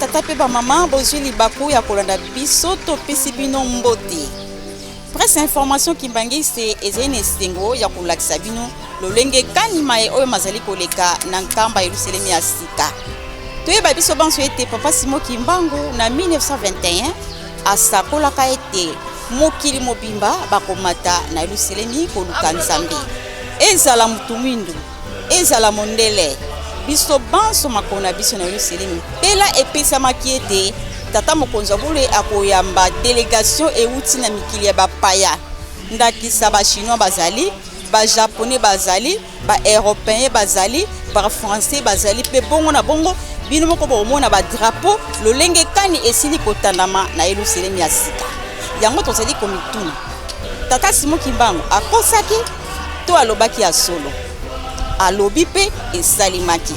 batata pe ba mama bozwi libaku ya kolanda biso to pesi bino mbote. Presse information kimbangi se ezene esengo ya kolakisa bino lolenge kanima e oyo mazali koleka na nkamba Yerusalemi ya sika. Toyeba biso banso ete Papa Simon Kimbangu na 1921 asakolaka ete mokili mobimba bakomata na Yerusalemi koluka Nzambe. Ezala mutu mwindu, ezala mondele, biso banso makona biso na Yerusalemi. Pela epesamaki ete tata mokonzi bule akoyamba délégation euti na mikili ya bapaya. Ndakisa ba chinois bazali, ba japonais bazali, ba européens bazali, ba français bazali pe bongo na bongo bino moko bomona ba drapeau lolenge kani esili kotandama na Yerusalemi ya sika. Yango tozali komituna. Tata Simon Kimbangu akosaki to alobaki ya solo. Alobi pe esalimaki.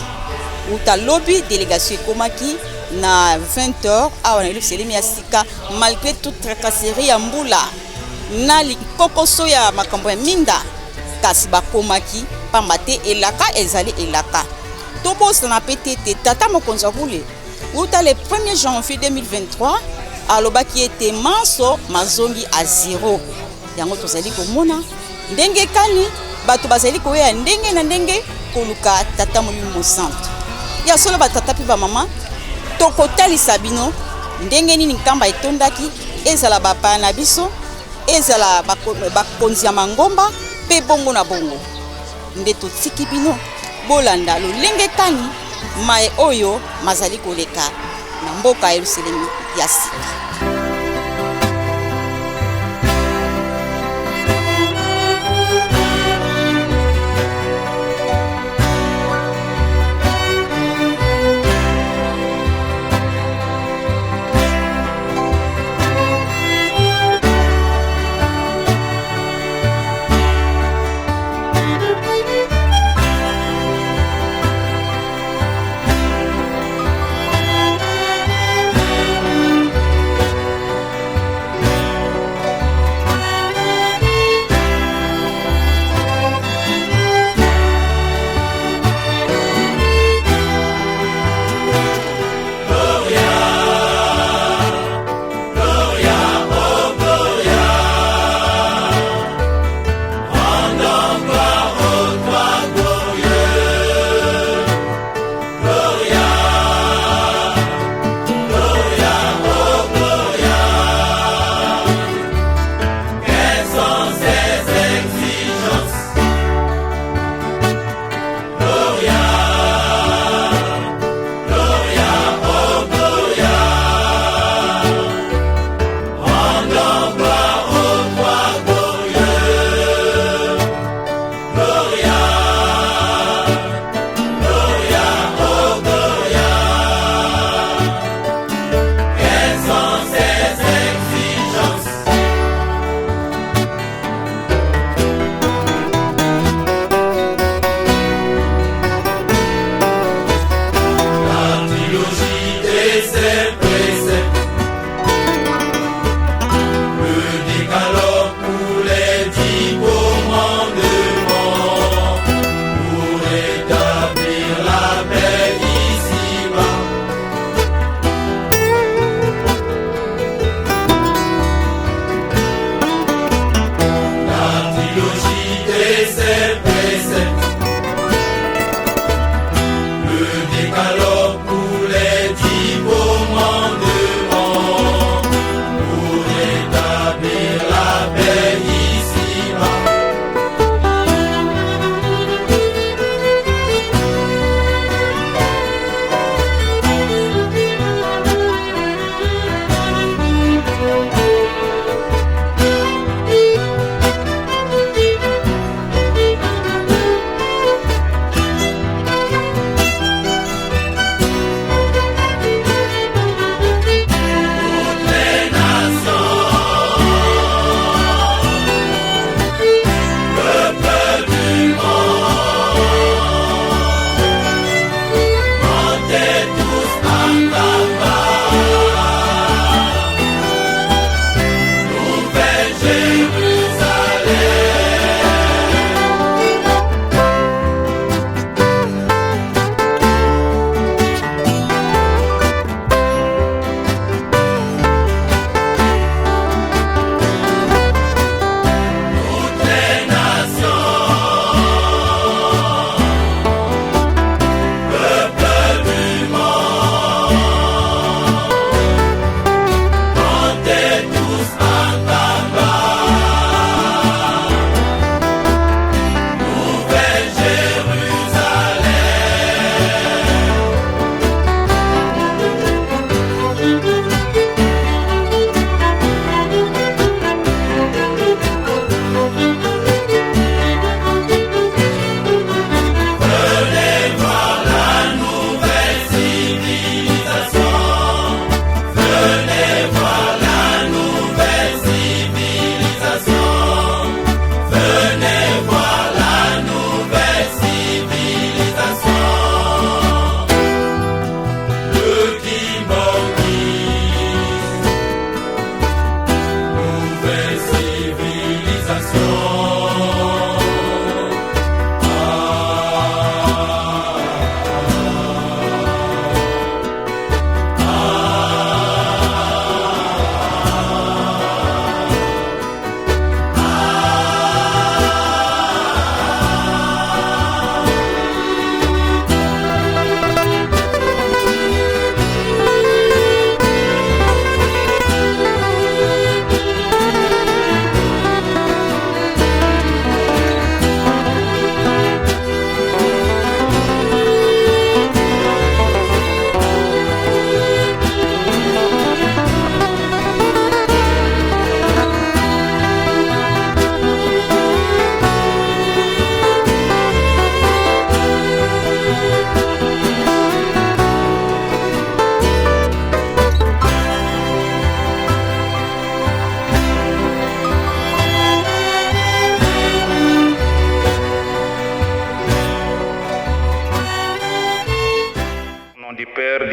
Uta lobi délégation ekomaki na 20h awa na Yerusalemi ya sika malgré toute tracasserie ya mbula na likokoso ya makambo ya minda kasi bakomaki pamba te elaka ezali elaka. Tobosa na petete tata mokonzi bule uta le 1er janvier 2023 alobaki ete manso mazongi a 0. Yango tozali komona ndenge kani bato bazali koya ndenge na ndenge koluka tata molimo centre ya solo batata pe ba mama tokotalisa bino ndenge nini nkamba etondaki ezala bapa na biso ezala bakonzi ya mangomba pe bongo na bongo nde totiki bino bolanda lolenge kani mae oyo mazali koleka na mboka Yerusalemi ya sika.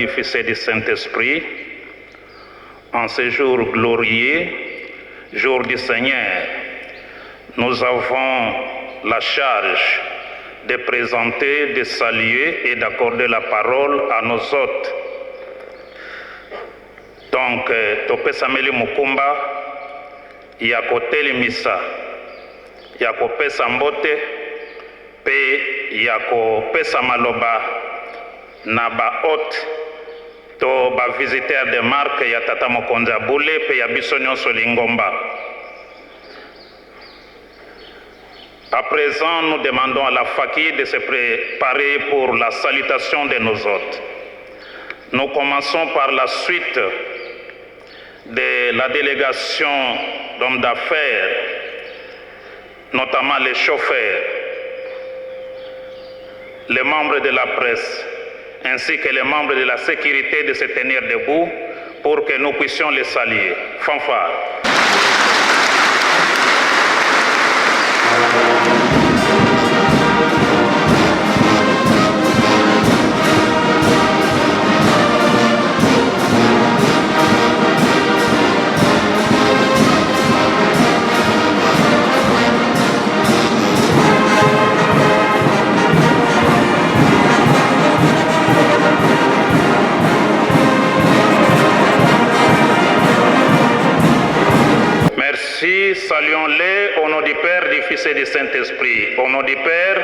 du Fils et du Saint-Esprit, en ce jour glorieux, jour du Seigneur, nous avons la charge de présenter, de saluer et d'accorder la parole à nos hôtes. Donc, topesameli mukumba ya kotelemisa, ya kopesa mbote, pe ya kopesa maloba na ba-hôte to ba-visiteur de marque ya tata mokonzi Abule pe ya biso nyonso lingomba. À présent, nous demandons à la faquille de se préparer pour la salutation de nos hôtes. Nous commençons par la suite de la délégation d'hommes d'affaires, notamment les chauffeurs, les membres de la presse, ainsi que les membres de la sécurité de se tenir debout pour que nous puissions les saluer. Fanfare. Merci, saluons-les au nom du Père, du Fils et du Saint-Esprit. Au nom du Père,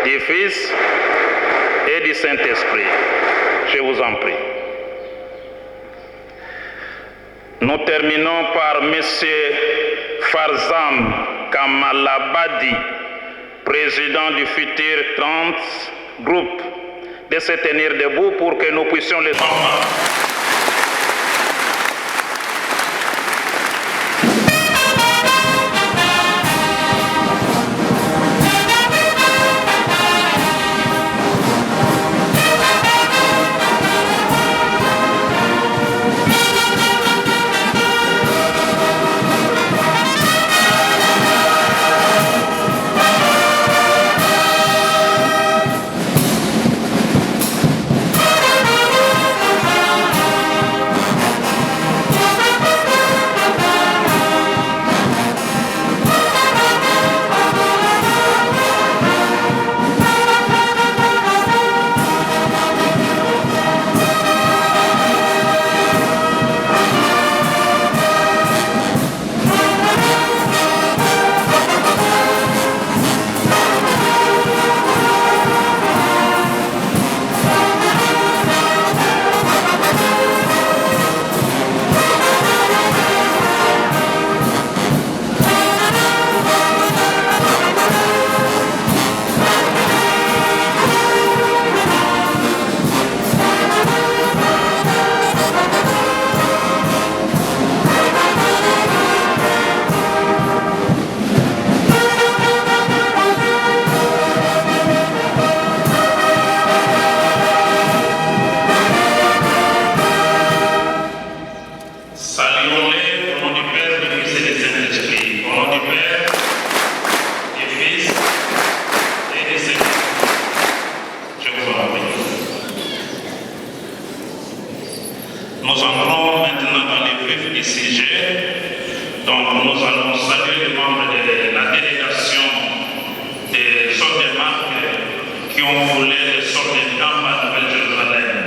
du Fils et du Saint-Esprit. Je vous en prie. Nous terminons par M. Farzam Kamalabadi, président du futur 30 groupe, de se tenir debout pour que nous puissions les entendre. Nous entrons maintenant dans les vifs du sujet. Donc nous allons saluer les membres de la délégation des sortes de marques qui ont voulu les sortes de camps à Nouvelle-Jérusalem.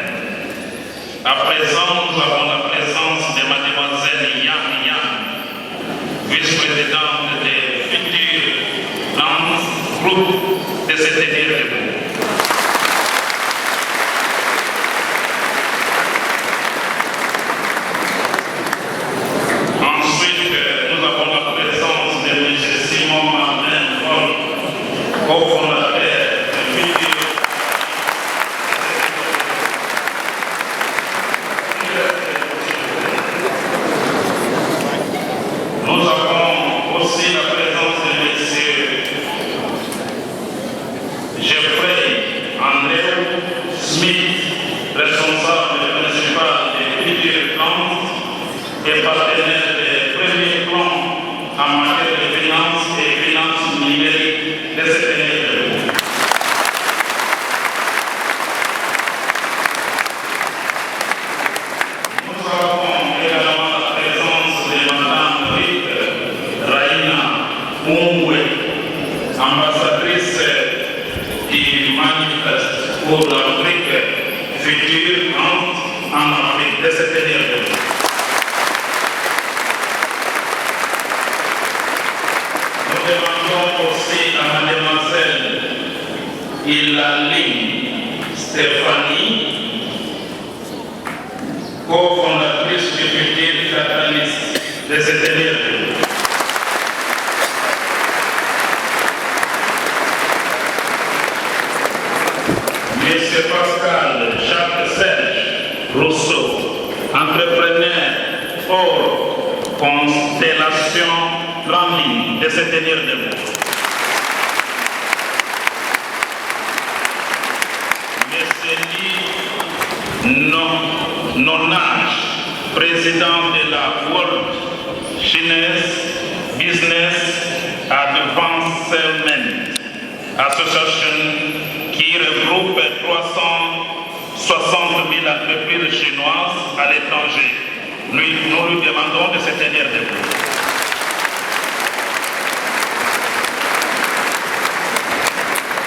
À présent, nous avons la présence de mademoiselle Yam Yam, vice-présidente des futurs groupes de se tenir debout. Nous avons aussi la présence de M. Jeffrey Andrew Smith, responsable principal des futurs plans et partenaire des premiers plans en matière de finances et finances numériques de cette année. ambassadrice qui manifeste pour l'Afrique future en Afrique de cette dernière. Nous demandons aussi à mademoiselle Ilaline Stéphanie, co-fondatrice du futur catalyste de cette dernière. Monsieur Pascal Jacques Serge Rousseau, entrepreneur hors constellation Rami de cette dernière de Monsieur Nonage, président de la World Chinese Business Advancement Association qui regroupe 360 000 entreprises chinoises à l'étranger. Nous lui demandons de se tenir debout.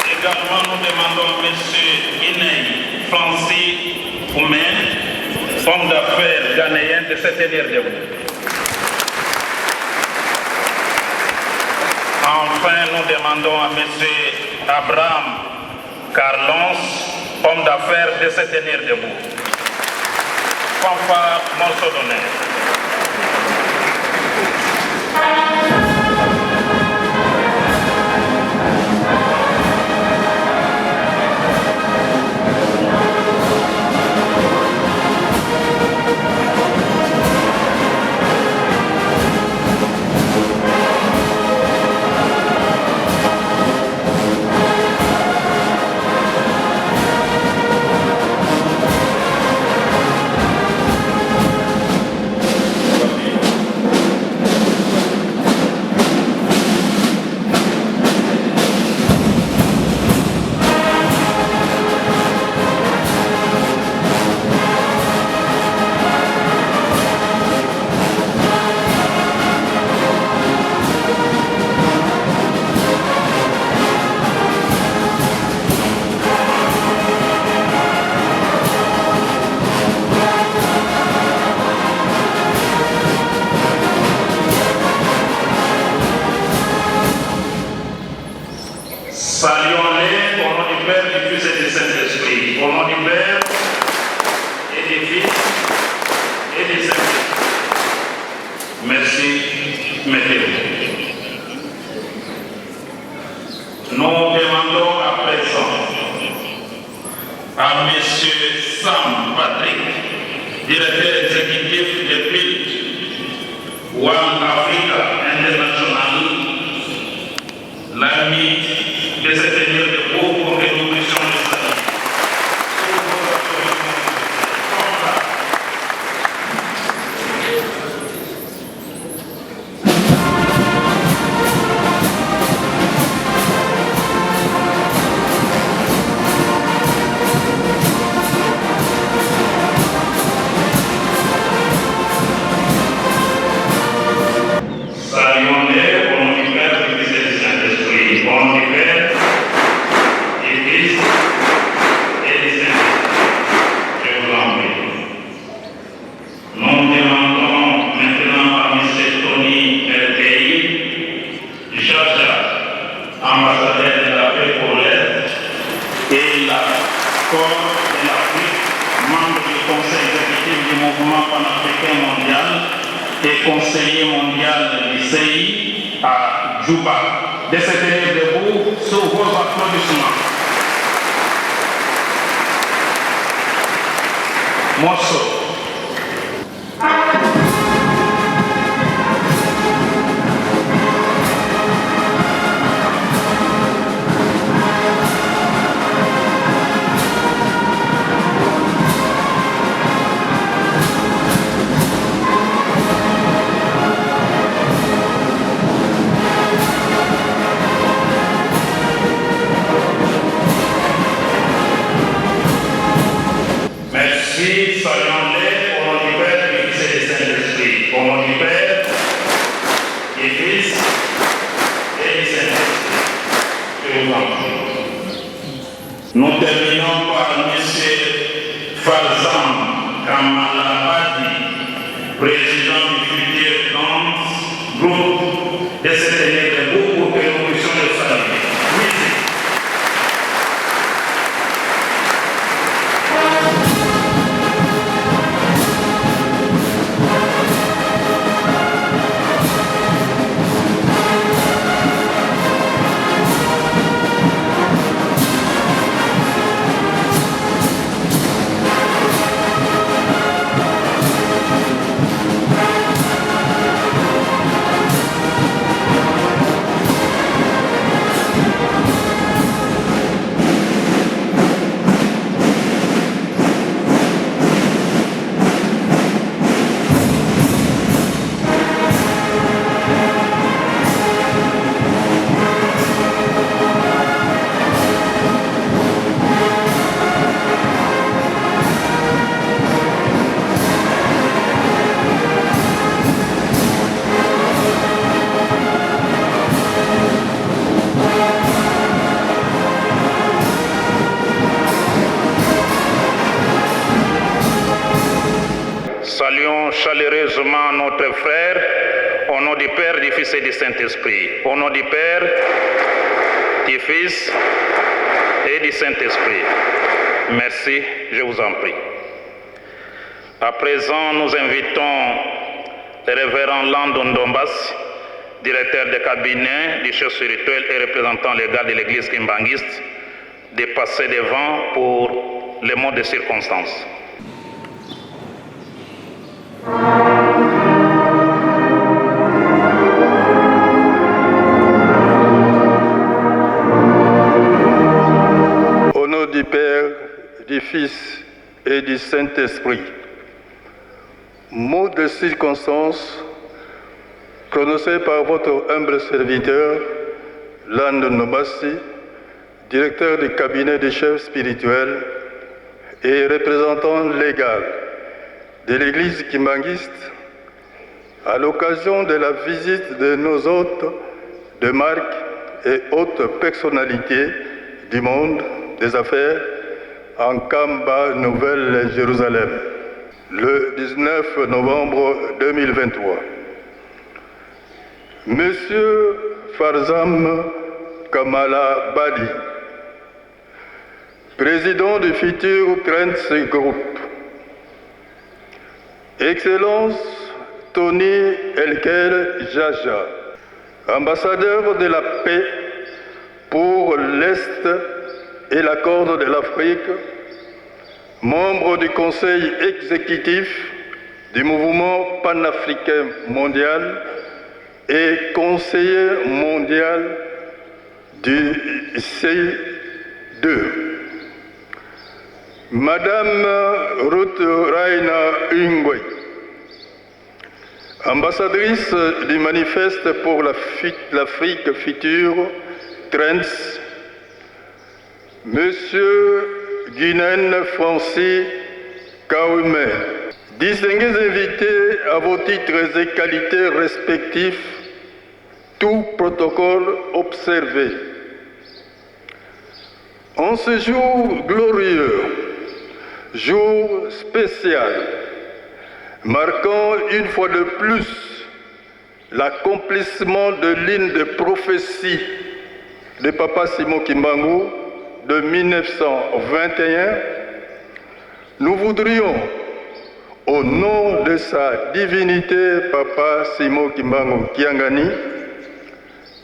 Également, nous demandons à M. Guinée Francis Oumen, homme d'affaires ghanéen, de se tenir debout. Enfin, nous demandons à M. Abraham Carlons, homme d'affaires, de se tenir debout. Fanfare, morceau d'honneur. Saluons-les au nom du Père, du Fils et du Saint-Esprit. Au nom du Père et du Fils et du Saint-Esprit. Merci, mettez-vous. Nous demandons à présent à M. Sam Patrick, directeur exécutif de PILT, One Africa International, l'ami de se tenir debout pour que nous puissions le saluer. Saluons-les au nom du Père, du Fils et du Saint-Esprit. Au nom du Père, du Fils et du Saint-Esprit. Je vous en prie. Nous demandons maintenant à M. Tony Elkei, Jaja, ambassadeur de la paix pour l'Est, et la Corps de l'Afrique, membre du Conseil exécutif du mouvement panafricain mondial et conseiller mondial du CI à Djouba, de se tenir debout sous vos applaudissements. Morceau. Merci, saluons vous en prie. Nous terminons par M. Farzam Kamalabadi, président du futur groupe de cette année de groupe pour que nous puissions le saluer. Saluons chaleureusement notre frère, au nom du Père, du Fils et du Saint-Esprit. Au nom du Père, du Fils et du Saint-Esprit. Merci, je vous en prie. À présent, nous invitons le révérend Landon Ndombas, directeur de cabinet du chef spirituel et représentant légal de l'église kimbanguiste, de passer devant pour les mots de circonstance. Au nom du Père, du Fils et du Saint-Esprit, mot de circonstance prononcé par votre humble serviteur, Landon Ndombas, directeur du cabinet du chef spirituel et représentant légal de l'église kimbanguiste, à l'occasion de la visite de nos hôtes de marque et hautes personnalités du monde des affaires en Kamba, Nouvelle-Jérusalem, le 19 novembre 2023. Monsieur Farzam Kamalabadi, président du futur Trends Group, Excellence Tony Elkel Jaja, ambassadeur de la paix pour l'Est et la Corne de l'Afrique, membre du Conseil exécutif du mouvement panafricain mondial et conseiller mondial du C2. Madame Ruth Raina Ingwe, ambassadrice du manifeste pour l'Afrique future, Trends. Monsieur Guinan Francis Kaoume, distingués invités à vos titres et qualités respectifs, tout protocole observé. En ce jour glorieux, jour spécial, marquant une fois de plus l'accomplissement de l'une des prophéties de Papa Simon Kimbangu de 1921, nous voudrions, au nom de sa divinité Papa Simon Kimbangu Kiangani,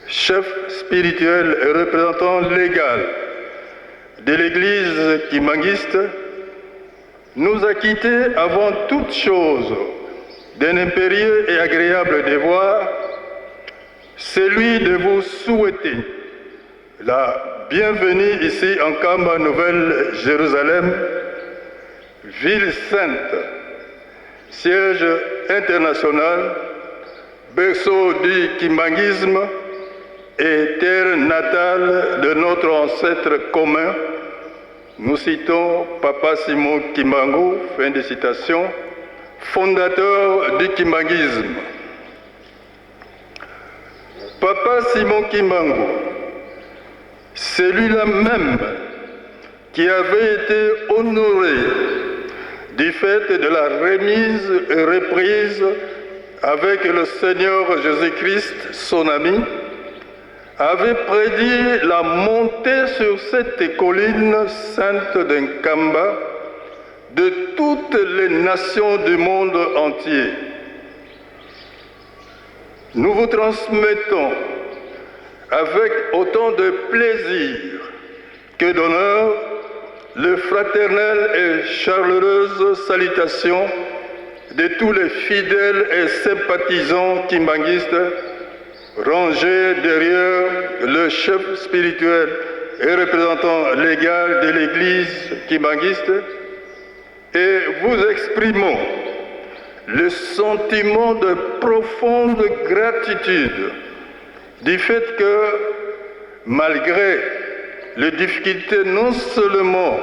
chef spirituel et représentant légal de l'église kimbanguiste, nous acquitter avant toute chose d'un impérieux et agréable devoir, celui de vous souhaiter la bienvenue ici en Kamba, Nouvelle-Jérusalem, ville sainte, siège international, berceau du kimbanguisme et terre natale de notre ancêtre commun. Nous citons Papa Simon Kimbangu, fin de citation, fondateur du kimbanguisme. Papa Simon Kimbangu celui-là même qui avait été honoré du fait de la remise et reprise avec le Seigneur Jésus-Christ, son ami, avait prédit la montée sur cette colline sainte d'Nkamba de toutes les nations du monde entier. Nous vous transmettons avec autant de plaisir que d'honneur le fraternel et chaleureuse salutation de tous les fidèles et sympathisants kimbanguistes rangés derrière le chef spirituel et représentant légal de l'Église kimbanguiste, et vous exprimons le sentiment de profonde gratitude du fait que, malgré les difficultés non seulement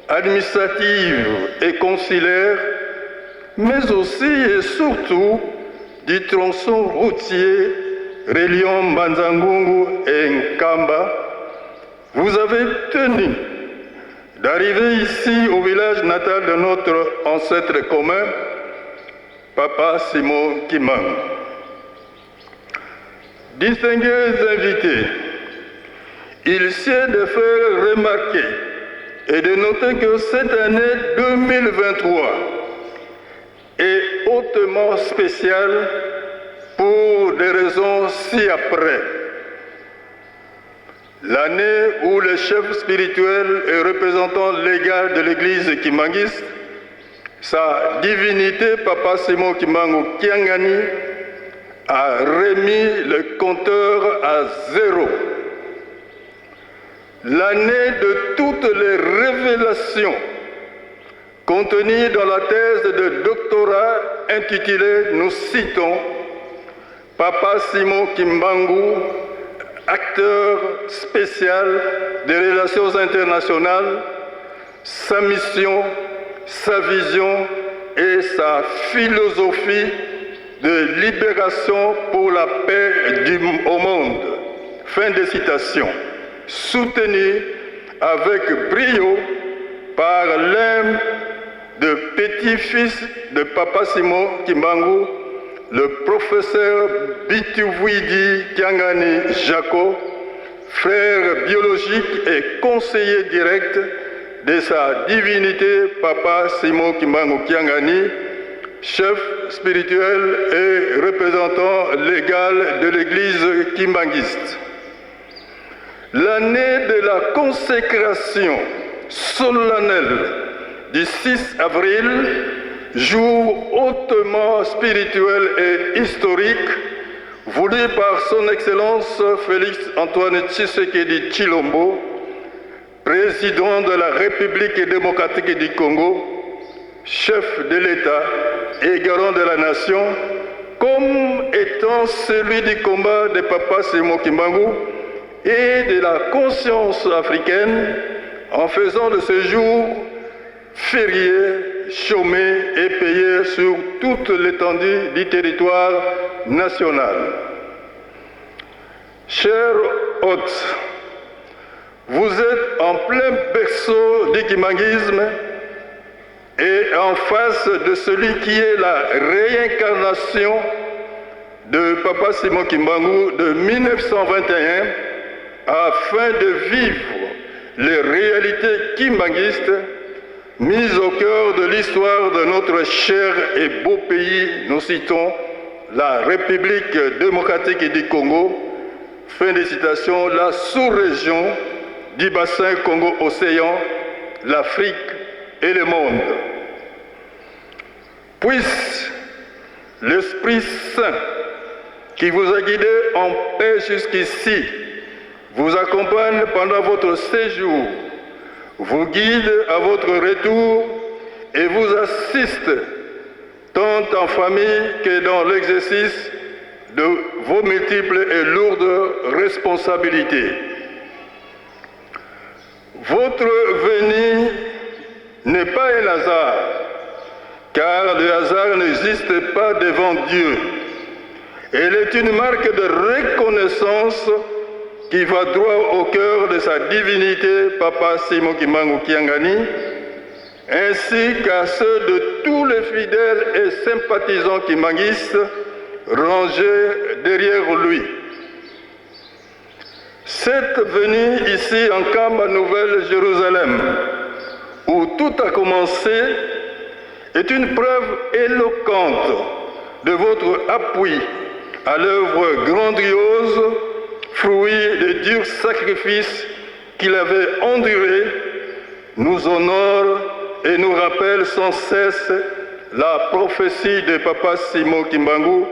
administratives et consulaires, mais aussi et surtout du tronçon routier reliant Manzangungu et Nkamba, vous avez tenu d'arriver ici au village natal de notre ancêtre commun, Papa Simon Kimbangu. Distingués invités, il sied de faire remarquer et de noter que cette année 2023 est hautement spéciale pour des raisons ci-après. L'année où le chef spirituel et représentant légal de l'Église kimbanguiste, sa divinité Papa Simon Kimbangu Kiangani, a remis le compteur à zéro. L'année de toutes les révélations contenues dans la thèse de doctorat intitulée, nous citons, Papa Simon Kimbangu, acteur spécial des relations internationales, sa mission, sa vision et sa philosophie de libération pour la paix au monde. Fin de citation. Soutenu avec brio par l'un des petits-fils de Papa Simon Kimbangu, le professeur Bituvwidi Kiangani Jaco, frère biologique et conseiller direct de sa divinité Papa Simon Kimbangu Kiangani, chef spirituel et représentant légal de l'Église kimbanguiste. L'année de la consécration solennelle du 6 avril, jour hautement spirituel et historique, voulu par son Excellence Félix Antoine Tshisekedi Tshilombo, président de la République démocratique du Congo, chef de l'État et garant de la nation, comme étant celui du combat de Papa Simon Kimbangu et de la conscience africaine, en faisant de ce jour férié, chômé et payé sur toute l'étendue du territoire national. Chers hôtes, vous êtes en plein berceau du kimbanguisme et en face de celui qui est la réincarnation de Papa Simon Kimbangu de 1921, afin de vivre les réalités kimbanguistes mises au cœur de l'histoire de notre cher et beau pays, nous citons la République démocratique du Congo, fin de citation, la sous-région du bassin Congo-Océan, l'Afrique et le monde. Puisse l'Esprit Saint qui vous a guidé en paix jusqu'ici vous accompagne pendant votre séjour, vous guide à votre retour et vous assiste tant en famille que dans l'exercice de vos multiples et lourdes responsabilités. Votre venue n'est pas un hasard, car le hasard n'existe pas devant Dieu. Elle est une marque de reconnaissance qui va droit au cœur de sa divinité, Papa Simon Kimbangu Kiangani, ainsi qu'à ceux de tous les fidèles et sympathisants kimbanguistes rangés derrière lui. Cette venue ici en Kamba Nouvelle-Jérusalem, où tout a commencé, est une preuve éloquente de votre appui à l'œuvre grandiose, fruit des durs sacrifices qu'il avait endurés, nous honore et nous rappelle sans cesse la prophétie de Papa Simon Kimbangu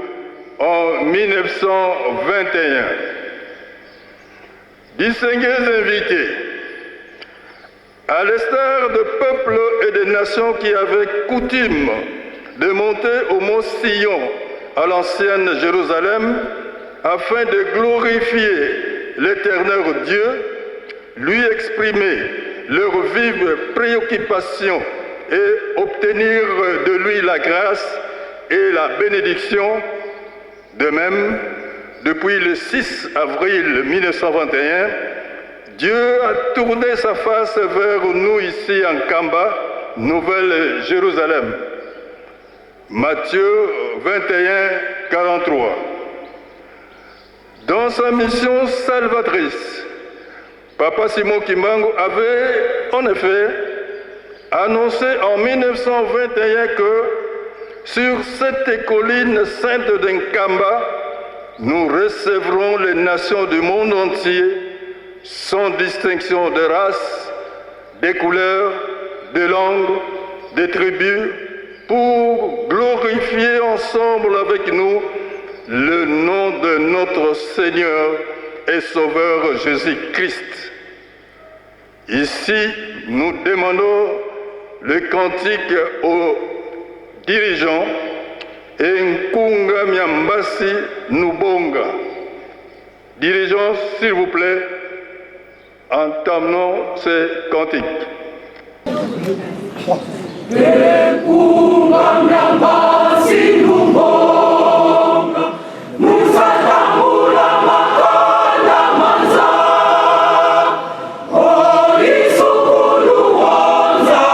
en 1921. Distingués invités, à l'instar de peuples et de nations qui avaient coutume de monter au mont Sion à l'ancienne Jérusalem afin de glorifier l'Éternel Dieu, lui exprimer leur vive préoccupation et obtenir de lui la grâce et la bénédiction. De même, depuis le 6 avril 1921, Dieu a tourné sa face vers nous ici en Kamba, Nouvelle-Jérusalem. Matthieu 21, 43. Dans sa mission salvatrice, Papa Simon Kimbangu avait en effet annoncé en 1921 que sur cette colline sainte d'Nkamba, nous recevrons les nations du monde entier sans distinction de race, de couleurs, de langues, de tribus, pour glorifier ensemble avec nous le nom de notre Seigneur et Sauveur Jésus-Christ. Ici, nous demandons le cantique aux dirigeants et Nkunga Miambasi Nubonga. Dirigeants, s'il vous plaît, entamons ces cantiques. Nkunga Miambasi Nubonga, Musatambula Makanda Manza, Olisukulu Wanza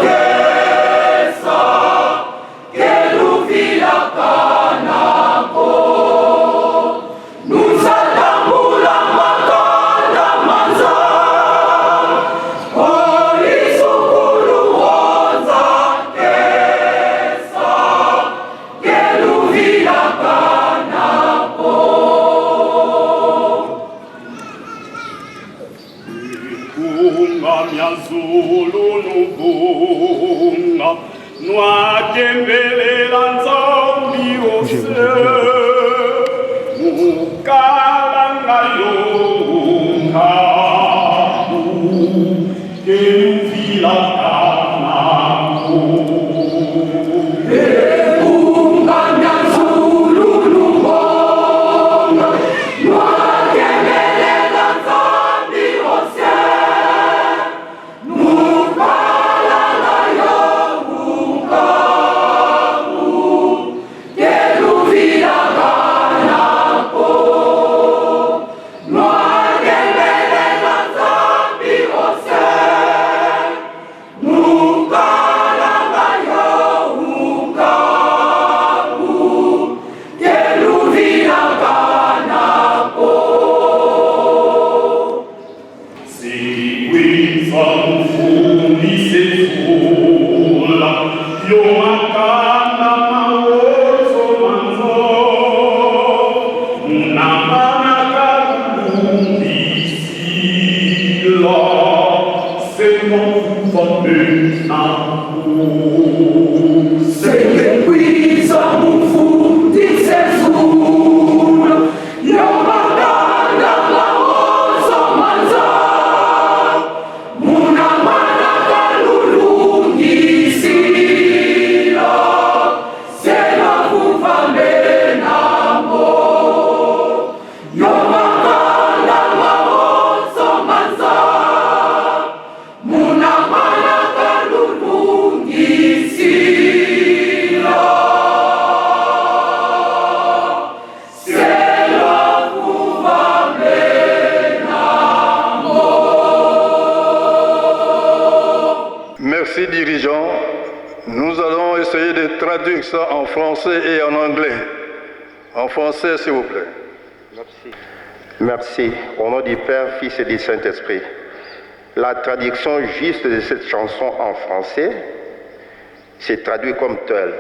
Kesa, Keluvila Kanako, Musatambula Makanda Manza, Olisukulu Wanza Kesa, Keluvila Kanako. Nkunga myazulu nubunga nwakembelela nzambi wose mukalanga yonkabu keluvila kanako. Nkunga myazulu nubonga nwakembelela nzambi wose mukalanga yonkabu keluvila kanako. Nwakembelela nzambi wose mukalanga yonkabu keluvila kanako. Seguiza mfundise fula yomakanda mawozo manzo namana kalumbisila semofufamenaku. Seguiza mfundise fula yomakanda mawozo manzo munamana kalulungisila selakuvamenamo yomakanda mawozo manzo munamana kalulungisila Merci, dirigeant. Nous allons essayer de traduire ça en français et en anglais. En français, s'il vous plaît. Merci. Merci. Au nom du Père, Fils et du Saint-Esprit. La traduction juste de cette chanson en français, c'est traduit comme tel.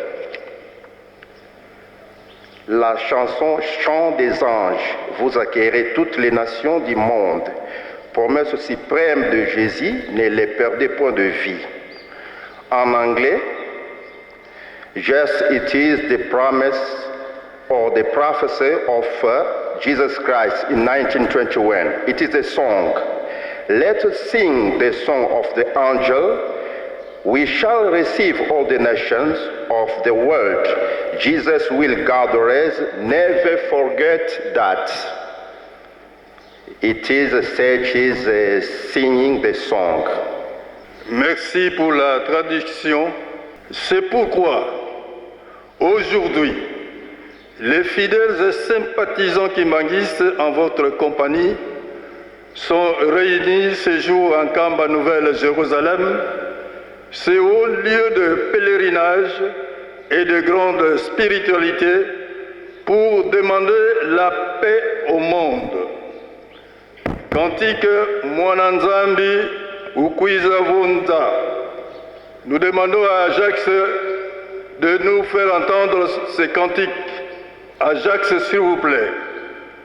La chanson Chant des anges, vous accueillerez toutes les nations du monde. Promesse suprême de Jésus, ne les perdez point de vue. En anglais, yes, it is the promise or the prophecy of Jesus Christ in 1921. It is a song. Let us sing the song of the angel. We shall receive all the nations of the world. Jesus will gather us. Never forget that. It is a sage is singing the song. Merci pour la traduction. C'est pourquoi, aujourd'hui, les fidèles et sympathisants kimbanguistes en votre compagnie sont réunis ce jour en Kamba Nouvelle-Jérusalem, ce haut lieu de pèlerinage et de grande spiritualité pour demander la paix au monde. Cantique Mwananzambi Ukwiza Vunda. Nous demandons à Ajax de nous faire entendre ces cantiques. Ajax, s'il vous plaît.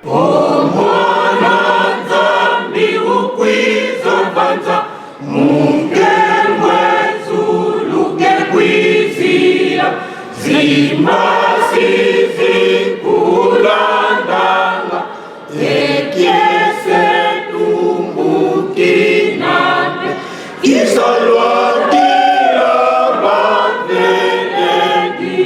Mwananzambi ukwiza vanza mungengwezulu ngekwizila zimasizi kulandanga ekyese tumbukinane isalwakira baveledi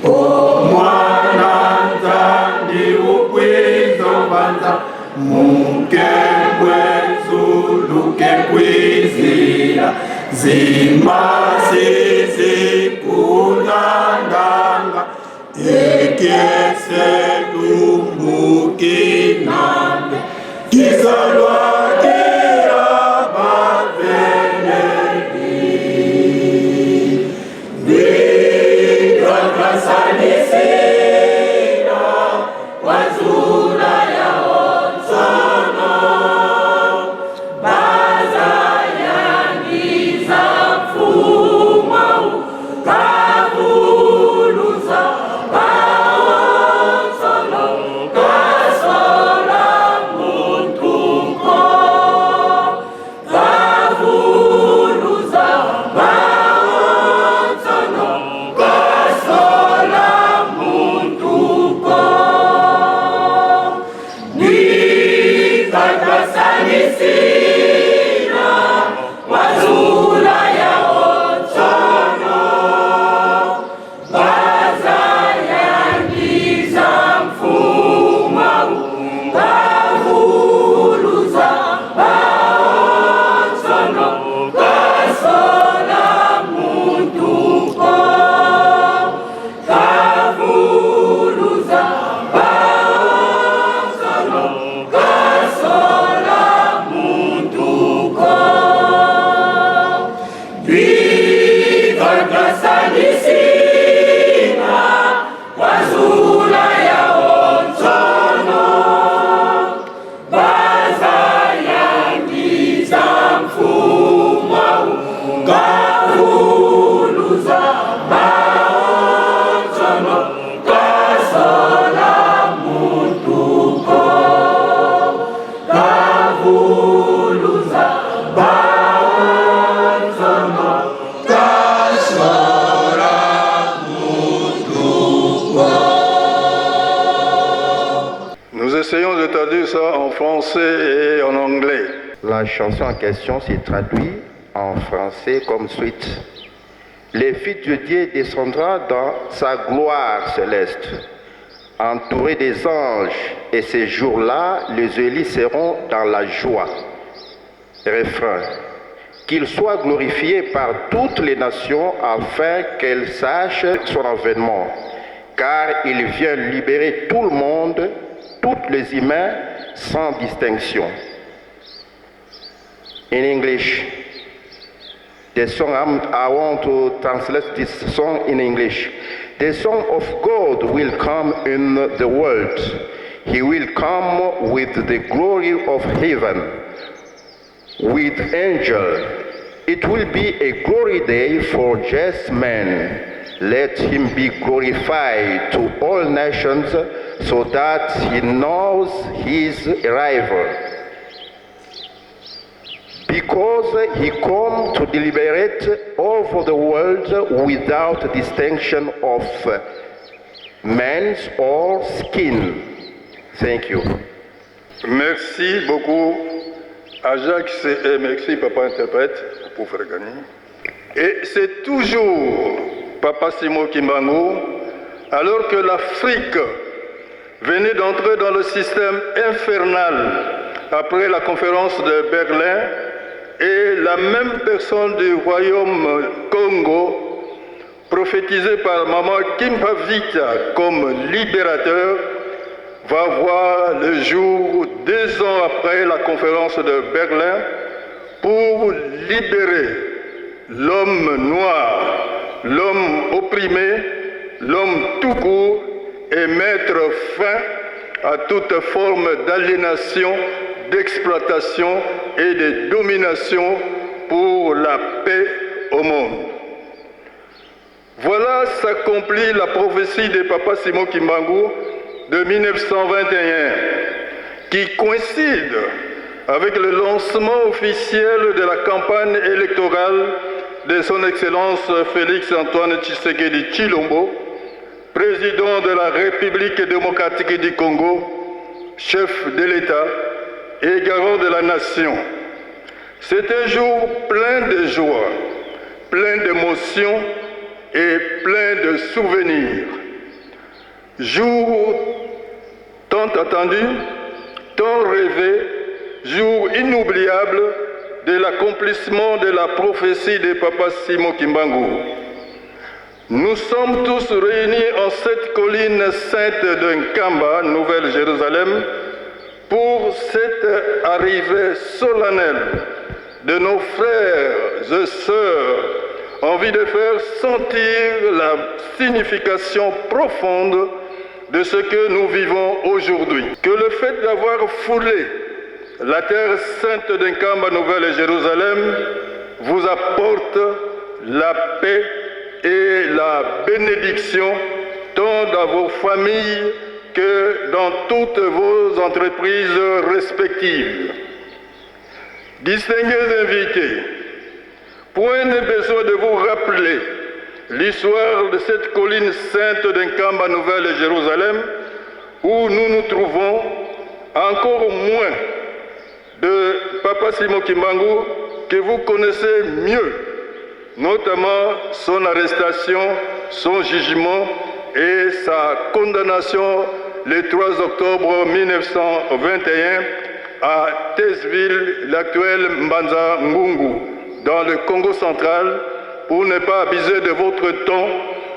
omwananzambi ukwiza vanza mungengwezulu ngekwizila zimasizi kulandanga ekyese tumbukinane isalwakira baveledi vikakasanisira wazula yaonsono bazayangiza mfuma kavuluza baonsono kasola muntuko kavuluza baonsono kasola muntuko nikakasanisira wazula yaonsono bazayangiza mfuma kavuluza baonsono kasola muntuko kavuluza baonsono kasola muntuko vikakasanisira wazula yaonsono bazayangiza mfuma kavuluza baonsono kasola muntuko kavuluza baonsono kasola muntuko. Nous essayons de traduire ça en français et en anglais. La chanson en question s'est traduite en français comme suite. Le Fils de Dieu descendra dans sa gloire céleste, entouré des anges, et ces jours-là, les élus seront dans la joie. Refrain. Qu'il soit glorifié par toutes les nations afin qu'elles sachent son avènement, car il vient libérer tout le monde, tous les humains, sans distinction. In English, The song, I want to translate this song in English. The Son of God will come in the world. He will come with the glory of heaven, with angels. It will be a glory day for just men. Let him be glorified to all nations so that he knows his arrival. Because he comes to deliberate over the world without distinction of man or skin. Thank you. Merci beaucoup Ajax et merci Papa Interprète pour faire gagner. Et c'est toujours Papa Simon Kimbangu, alors que l'Afrique venait d'entrer dans le système infernal après la conférence de Berlin, et la même personne du royaume Congo, prophétisée par Maman Kimpavita comme libérateur, va voir le jour 2 ans après la conférence de Berlin pour libérer l'homme noir, l'homme opprimé, l'homme tout court et mettre fin à toute forme d'aliénation, d'exploitation et de domination pour la paix au monde. Voilà s'accomplit la prophétie de Papa Simon Kimbangu de 1921, qui coïncide avec le lancement officiel de la campagne électorale de son Excellence Félix-Antoine Tshisekedi Tshilombo, président de la République démocratique du Congo, chef de l'État et garant de la nation. C'est un jour plein de joie, plein d'émotions et plein de souvenirs. Jour tant attendu, tant rêvé, jour inoubliable de l'accomplissement de la prophétie de Papa Simon Kimbangu. Nous sommes tous réunis en cette colline sainte de Nkamba, Nouvelle-Jérusalem, pour cette arrivée solennelle de nos frères et sœurs, envie de faire sentir la signification profonde de ce que nous vivons aujourd'hui. Que le fait d'avoir foulé la terre sainte d'Nkamba, Nouvelle-Jérusalem, vous apporte la paix et la bénédiction tant dans vos familles que dans toutes vos entreprises respectives. Distingués invités, point n'est besoin de vous rappeler l'histoire de cette colline sainte d'Nkamba, Nouvelle-Jérusalem, où nous nous trouvons, encore moins de Papa Simon Kimbangu, que vous connaissez mieux, notamment son arrestation, son jugement et sa condamnation le 3 octobre 1921 à Thésville, l'actuel Mbanza Ngungu, dans le Congo central, pour ne pas abuser de votre temps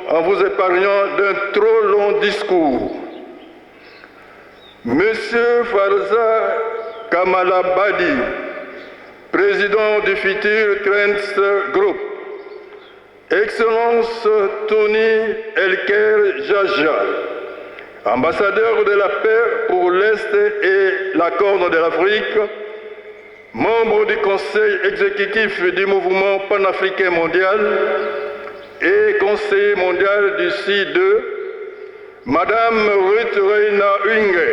en vous épargnant d'un trop long discours. Monsieur Farza Kamalabadi, président du Futur Trends Group, Excellence Tony Elker Jaja, ambassadeur de la paix pour l'Est et la Corne de l'Afrique, membre du conseil exécutif du mouvement panafricain mondial et conseiller mondial du CI2, Madame Ruth Reina Unge,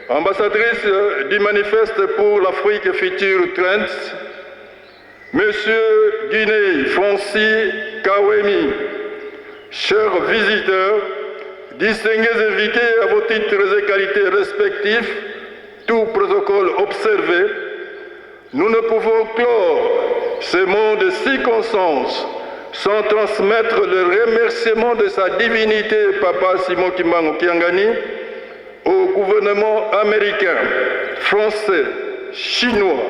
ambassadrice du manifeste pour l'Afrique Future Trends, Monsieur Guinée Francis Kawemi, chers visiteurs, distingués invités à vos titres et qualités respectifs, tout protocole observé, nous ne pouvons clore ce mot de circonstance sans transmettre le remerciement de sa divinité, Papa Simon Kimbangu Kiangani, au gouvernement américain, français, chinois,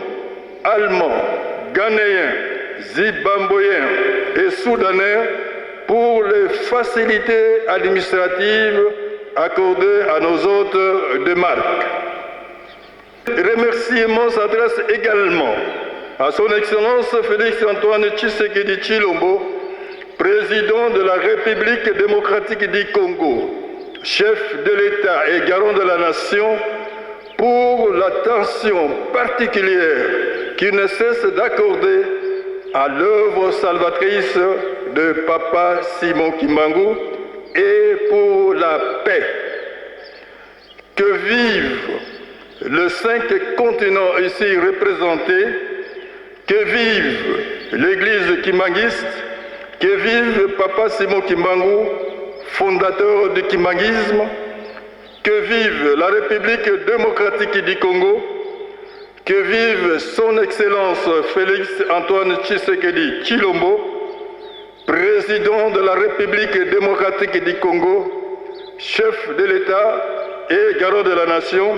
allemand, ghanéen, zimbabwéen et soudanais pour les facilités administratives accordées à nos hôtes de marque. Remerciements s'adressent également à son Excellence Félix-Antoine Tshisekedi Tshilombo, président de la République démocratique du Congo, chef de l'État et garant de la nation, pour l'attention particulière qu'il ne cesse d'accorder à l'œuvre salvatrice de Papa Simon Kimbangu et pour la paix. Que vivent les 5 continents ici représentés, que vive l'Église kimbanguiste, que vive Papa Simon Kimbangu, fondateur du kimbanguisme, que vive la République démocratique du Congo, que vive son Excellence Félix-Antoine Tshisekedi Tshilombo, président de la République démocratique du Congo, chef de l'État et garant de la nation,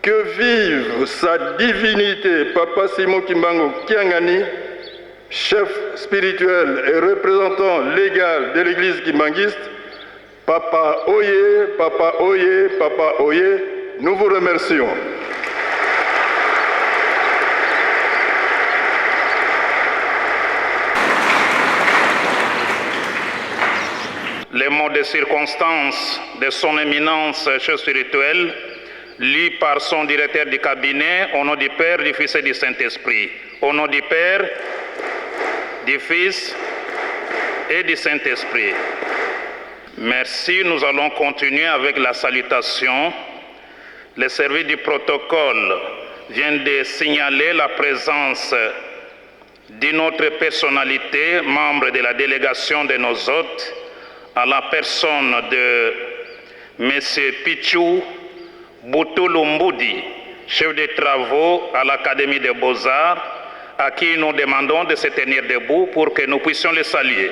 que vive sa divinité Papa Simon Kimbangu Kiangani, chef spirituel et représentant légal de l'Église kimbanguiste. Papa Oye, Papa Oye, Papa Oye, nous vous remercions. Les mots de circonstance de son éminence chef spirituel, lus par son directeur du cabinet, au nom du Père, du Fils et du Saint-Esprit. Au nom du Père, du Fils et du Saint-Esprit. Merci, nous allons continuer avec la salutation. Le service du protocole vient de signaler la présence d'une autre personnalité, membre de la délégation de nos hôtes, à la personne de M. Pichou Boutouloumbudi, chef de travaux à l'Académie des Beaux-Arts, à qui nous demandons de se tenir debout pour que nous puissions le saluer.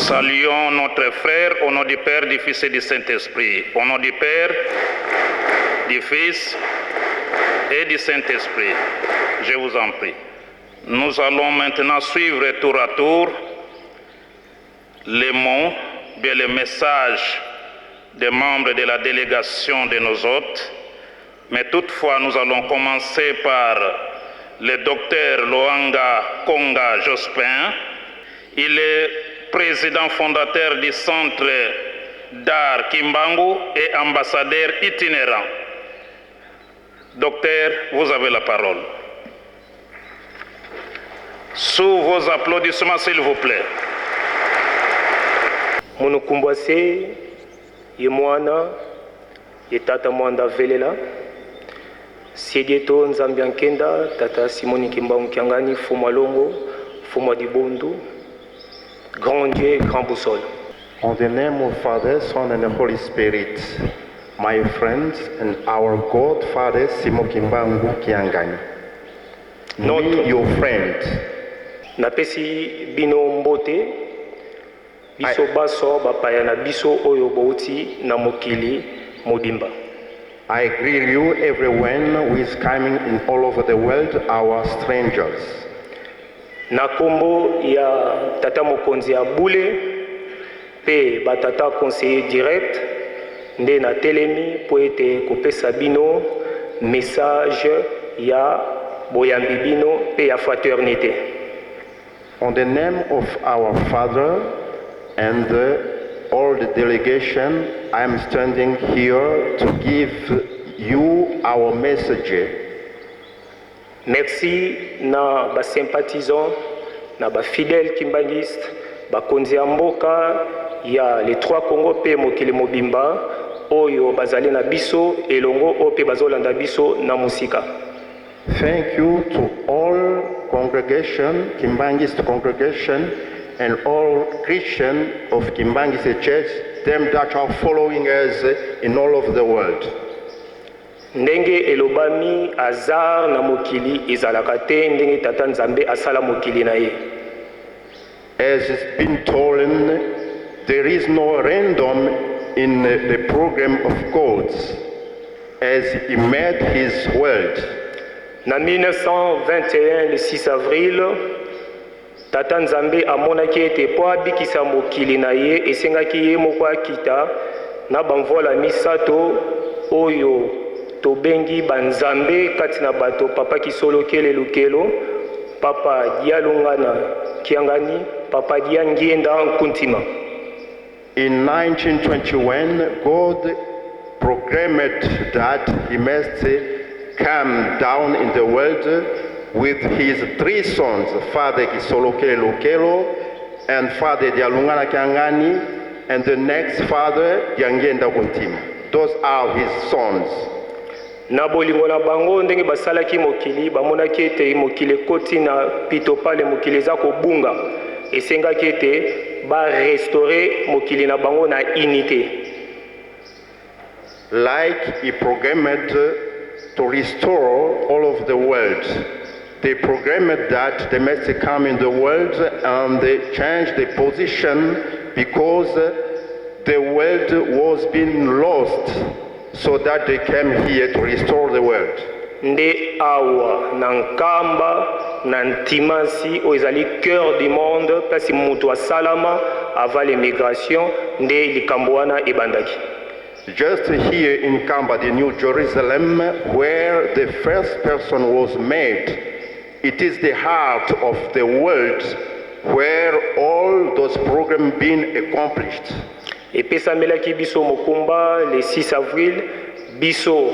Saluons notre frère au nom du Père, du Fils et du Saint-Esprit. Au nom du Père, du Fils et du Saint-Esprit. Je vous en prie. Nous allons maintenant suivre tour à tour les mots, bien les messages des membres de la délégation de nos hôtes. Mais toutefois, nous allons commencer par le docteur Loanga Konga Jospin. Il est président fondateur du Centre d'art Kimbangu et ambassadeur itinérant. Docteur, vous avez la parole. Sous vos applaudissements, s'il vous plaît. Monukumbwase, Yemwana, Yetata Mwanda Velela, Siegeto Nzambiankenda, Tata Simoni Kimbangu Kiangani, Fuma Longo, Fuma Dibondu, Grand Dieu, Grand Boussole. In the name of Father, Son, and the Holy Spirit, my friends and our God, Father Simon Kimbangu Kiangani. Me, your friend. Napesi bino mbote, biso baso bapaya na biso oyo bouti na mokili modimba. I greet you, everyone who is coming in all over the world, our strangers. Na kombo ya tata mokonzi ya bule pe batata conseiller direct nde na telemi po ete kopesa bino message ya boyambi bino pe ya fraternité. On the name of our Father and all the delegation, I am standing here to give you our message. Merci na ba sympathisants, na ba fidèles kimbangistes, ba konzi ya mboka ya les 3 Congo pe mokili mobimba oyo bazali na biso elongo o pe bazolanda biso na musika. Thank you to all congregation, Kimbangist congregation, and all Christian of Kimbangist Church, them that are following us in all over the world. Ndenge elobami azar na mokili ezalaka te ndenge tata nzambe asala mokili na ye. As it's been told, there is no random in the program of God as he made his world. Na 1921 le 6 avril tata nzambe amonaki ete po abikisa mokili na ye esengaki ye moko akita na bamvola misato oyo tobengi banzambe kati na bato papa kisolokele lukelo, papa dialungana kiangani, papa diangienda nkuntima. In 1921, God programmed that he must come down in the world with his three sons, Father Kisolokele Lukelo and Father Dialungana Kiangani, and the next Father Diangienda Nkuntima. Those are his sons. Na bolingo na bango ndenge basalaki mokili bamonaki ete mokili koti na pito pale mokili za kobunga esengaki ete ba restaurer mokili na bango na unité. Like he programmed to restore all of the world, they programmed that they must come in the world and they changed the position because the world was being lost, so that they came here to restore the world. Nde awa na nkamba na ntimansi oyo ezali cœur du monde place mutu asalama avant l'immigration nde likambo wana ebandaki. Just here in Kamba, the New Jerusalem, where the first person was made, it is the heart of the world where all those programs being accomplished. Epesamelaki biso mokumba le 6 avril, biso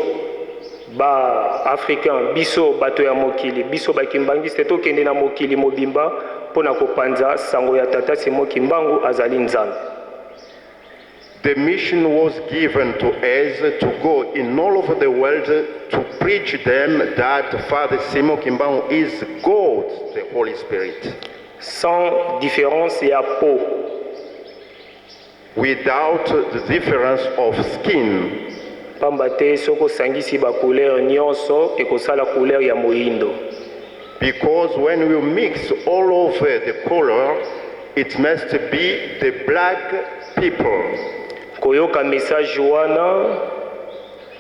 ba africain, biso bato ya mokili, biso bakimbangi seto kende na mokili mobimba pona kopanza sango ya tata Simon Kimbangu azali nzambe. The mission was given to us to go in all over the world to preach them that Father Simon Kimbangu is God, the Holy Spirit. Sans différence ya peau. Without the difference of skin. Pambate soko sangisi ba couleur nyonso ekosala couleur ya moindo. Because when we mix all over the color, it must be the black people. Koyoka message wana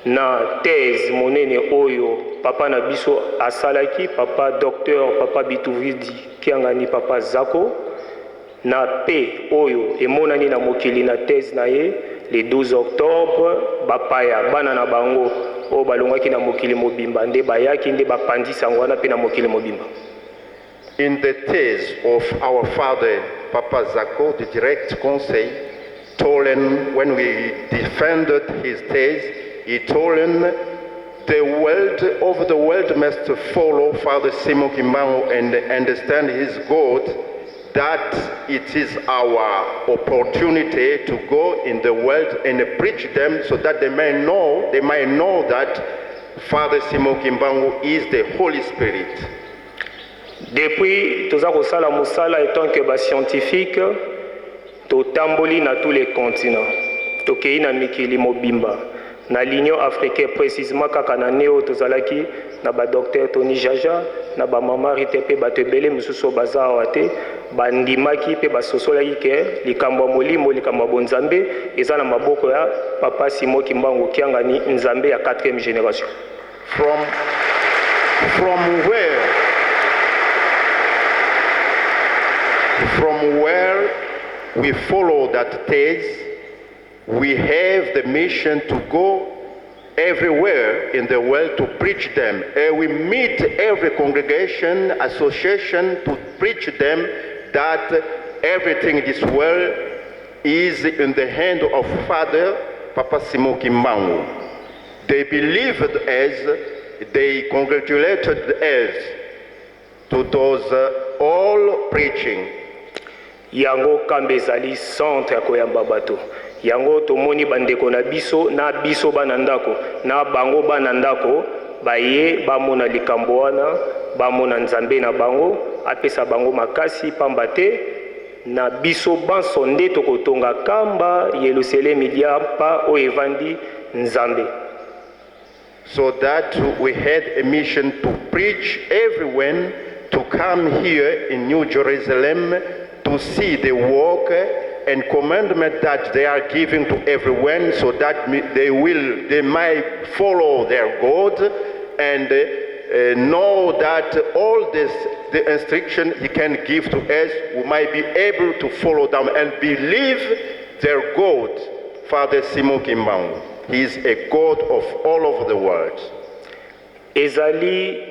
na thèse monene oyo papa na biso asalaki, papa docteur, papa Bituvidi kiangani, papa Zako na pe oyo emonani na mokili na thèse na ye le 12 octobre bapaya bana na bango o balongaki na mokili mobimba nde bayaki nde bapandisa ngwana pe na mokili mobimba. In the thèse of our father Papa Zako, the direct conseil, told him when we defended his thèse, he told him the world over the world must follow Father Simon Kimbangu and understand his God, that it is our opportunity to go in the world and preach them so that they might know that Father Simon Kimbangu is the Holy Spirit. Depuis toza kosala musala étant que ba scientifique totamboli na tous les continents, tokei na mikili mobimba na l'Union africaine précisément kaka na neo tozalaki na ba docteur Tony Jaja na ba mama ritepe batebele mususu bazawa te bandimaki pe basosolaki ke likambo molimo likambo bonzambe eza na maboko ya papa Simon Kimbangu kiangani nzambe ya 4e génération. From where we follow that thèse, we have the mission to go everywhere in the world to preach them. We meet every congregation, association to preach them that everything in this world is in the hand of Father Papa Simon Kimbangu. They believed us, they congratulated us to those all preaching. Yango kambe ezali centre ya koyamba bato. Yango tomoni bandeko na biso bana ndako na bango bana ndako baye bamona likambo wana bamona nzambe na bango apesa bango makasi pamba te na biso banso nde tokotonga kamba Yerusalemi diapa o evandi nzambe. So that we had a mission to preach everyone to come here in New Jerusalem to see the work and commandment that they are giving to everyone, so that they might follow their God and know that all the instruction He can give to us, we might be able to follow them and believe their God, Father Simon Kimbangu. He is a God of all over the world. Ezali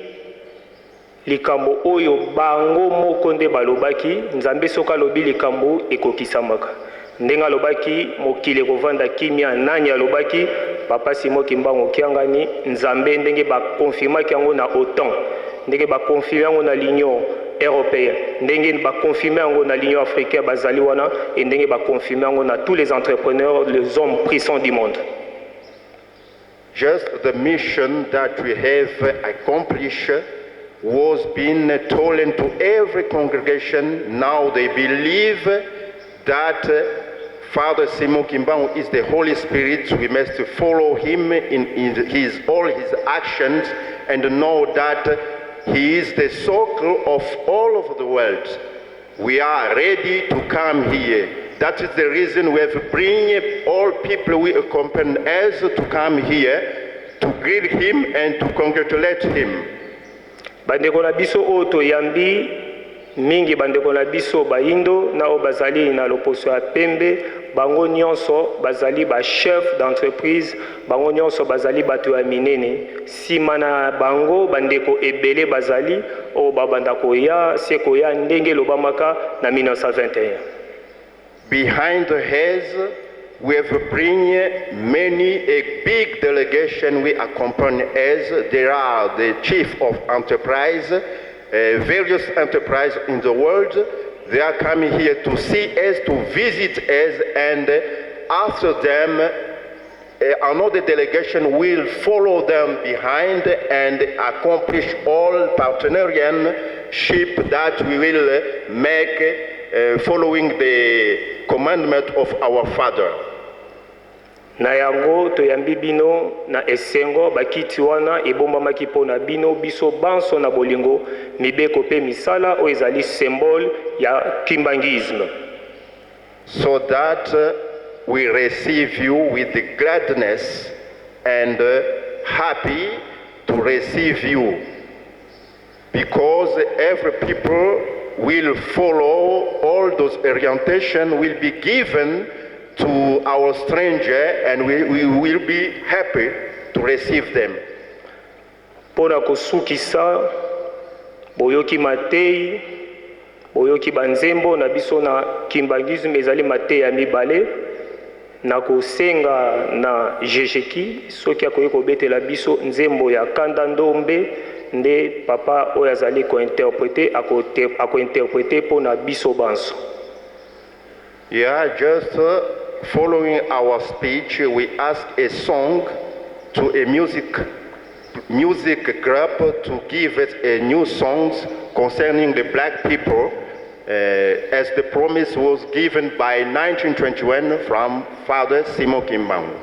likambo oyo bango moko nde balobaki, nzambe soka lobi likambo ekokisamaka. Ndenga alobaki mokili kovanda kimia, nani alobaki papa Simon Kimbangu kiangani, nzambe ndenge bakonfirmaki yango na OTAN, ndenge bakonfirme yango na l'Union européenne, ndenge bakonfirme yango na l'Union africaine bazali wana, et ndenge bakonfirme yango na tous les entrepreneurs, les hommes puissants du monde. Just the mission that we have accomplished was being told to every congregation. Now they believe that Father Simon Kimbangu is the Holy Spirit. We must follow Him in all His actions and know that He is the circle of all over the world. We are ready to come here. That is the reason we have to bring all people we accompany us to come here to greet Him and to congratulate Him. Bandeko na biso oto yambi mingi bandeko na biso baindo na o bazali na loposo ya pembe, bango nyonso bazali ba chef d'entreprise, bango nyonso bazali bato ya minene. Sima na bango bandeko ebele bazali o babanda koya seko ya ndenge lobamaka na 1921. Behind the heads, we have bring a big delegation we accompany us. There are the chief of enterprise, various enterprise in the world. They are coming here to see us, to visit us, and after them, another delegation will follow them behind and accomplish all partnership that we will make following the commandment of our Father. Na yango toyambi bino na esengo bakiti wana ebombamaki pona bino biso banso na bolingo mibeko pe misala o ezali symbole ya kimbangisme. So that we receive you with the gladness and happy to receive you, because every people will follow all those orientation will be given to our stranger, and we will be happy to receive them. Pona kosukisa boyoki matei, boyoki banzembo na biso na kimbangisme ezali matei ya mibale, na kosenga na jejeki soki akoki kobetela biso nzembo ya kanda ndombe nde papa oyo azali ako-interprete pona biso banso. Yeah, just following our speech, we ask a song to a music group to give us a new songs concerning the black people, as the promise was given by 1921 from Father Simon Kimbangu.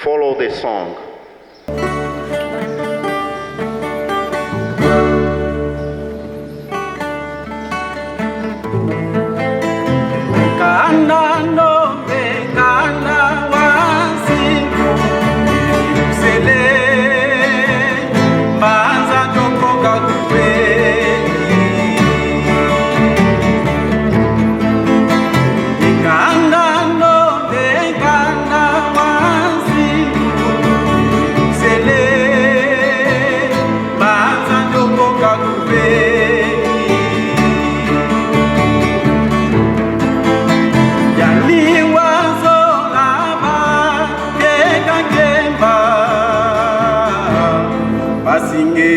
Follow the song.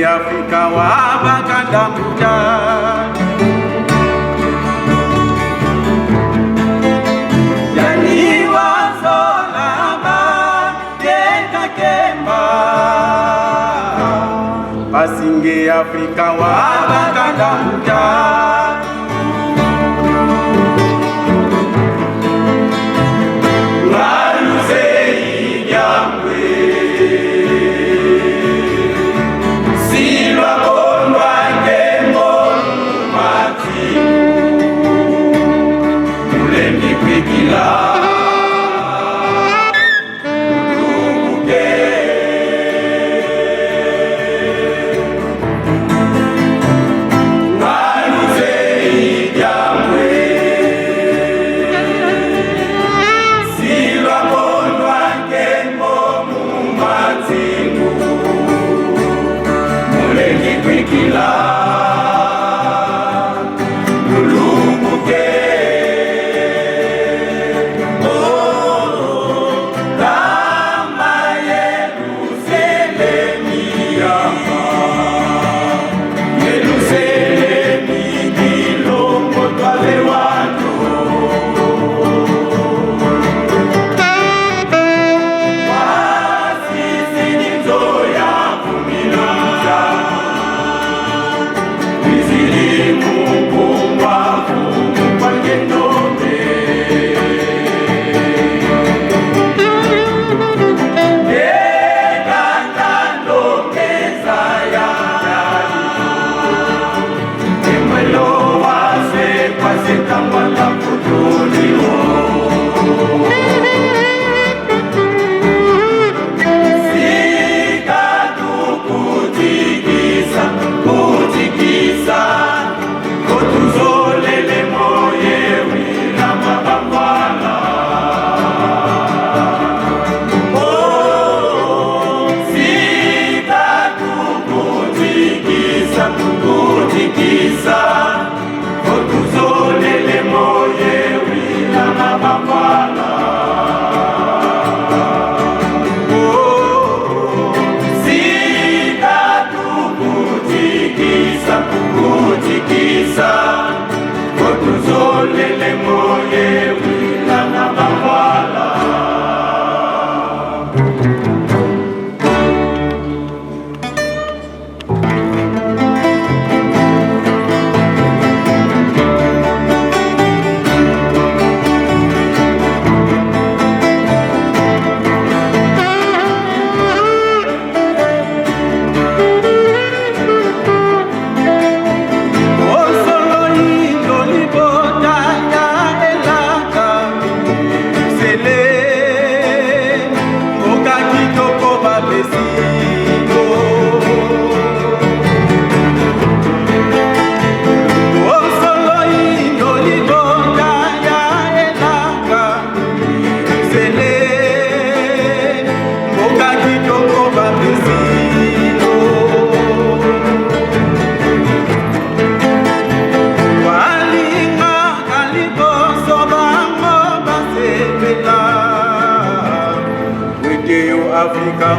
Afrika wabakanda mujani yani wazolaba keka kemba basinge Afrika wabakanda mujani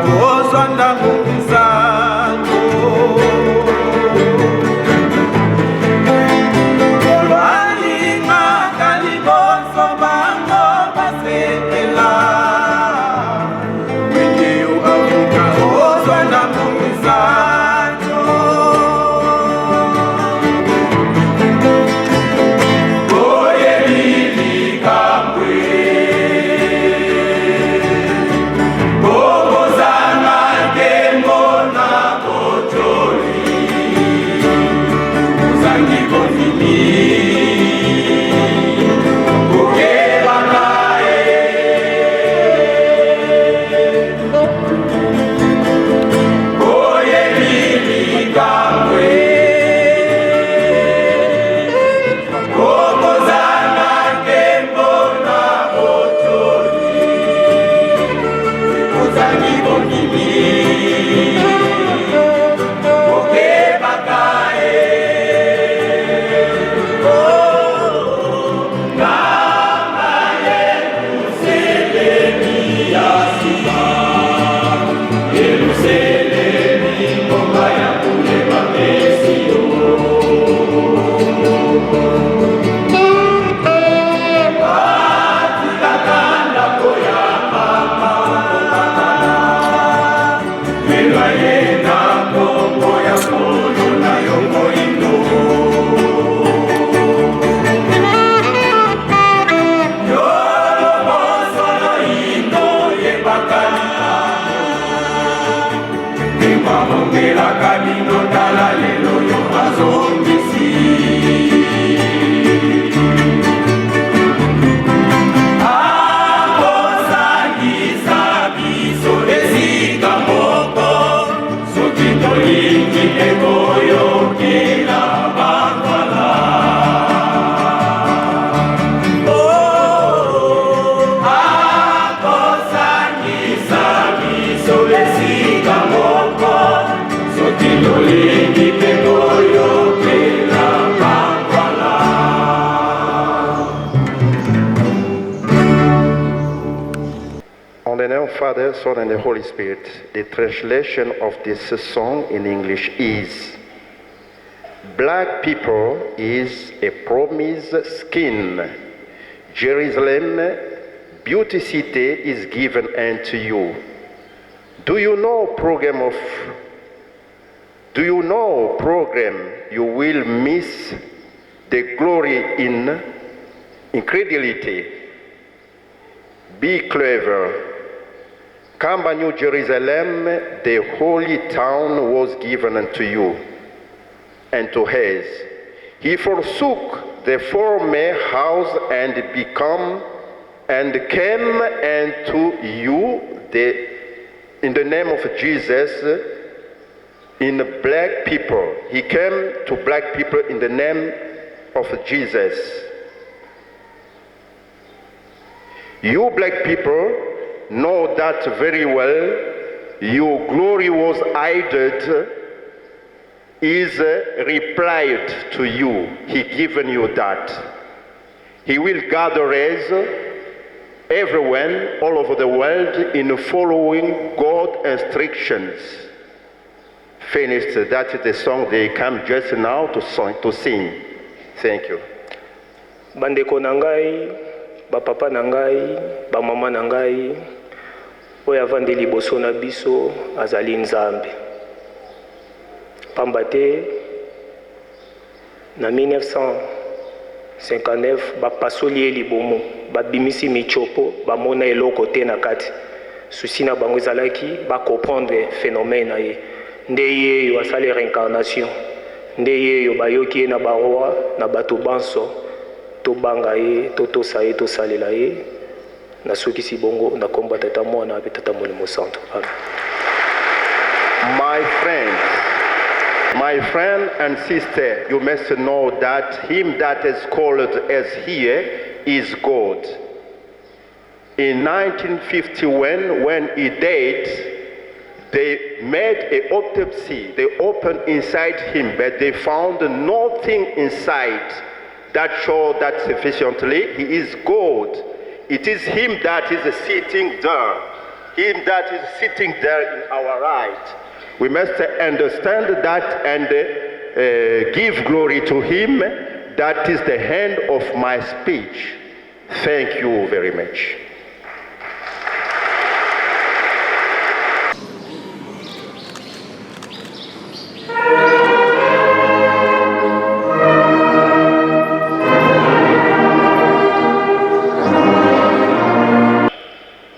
Bozana Father, Son, and the Holy Spirit. The translation of this song in English is: Black people is a promised skin. Jerusalem, beauty city is given unto you. Do you know program you will miss the glory in incredulity. Be clever. Come, New Jerusalem, the holy town was given unto you and to his. He forsook the former house and came unto you in the name of Jesus in black people. He came to black people in the name of Jesus. You black people know that very well. Your glory was hidden. Is replied to you. He given you that. He will gather us everyone all over the world in following God's instructions. Finished. That is the song they come just now to sing. Thank you. Bandeko nangai, ba papa nangai, ba mama nangai, oyo avandi liboso na biso azali Nzambe. Pamba te na 1959 bapasoli ye libomo, babimisi michopo, bamona eloko te na kati. Susi na bango ezalaki bacomprendre phénomène na ye. Nde ye yo asali réincarnation. Nde ye yo bayoki ye na baroa na bato banso tobanga ye, totosa ye, tosalela ye. Na sokisi bongo na komba tata mwana pe tata molimo santo. Amen. My friend and sister, you must know that him that is called as here is God. In 1951, when he died, they made an autopsy. They opened inside him, but they found nothing inside that showed that sufficiently he is God. It is him that is sitting there. Him that is sitting there in our right. We must understand that and give glory to him. That is the end of my speech. Thank you very much.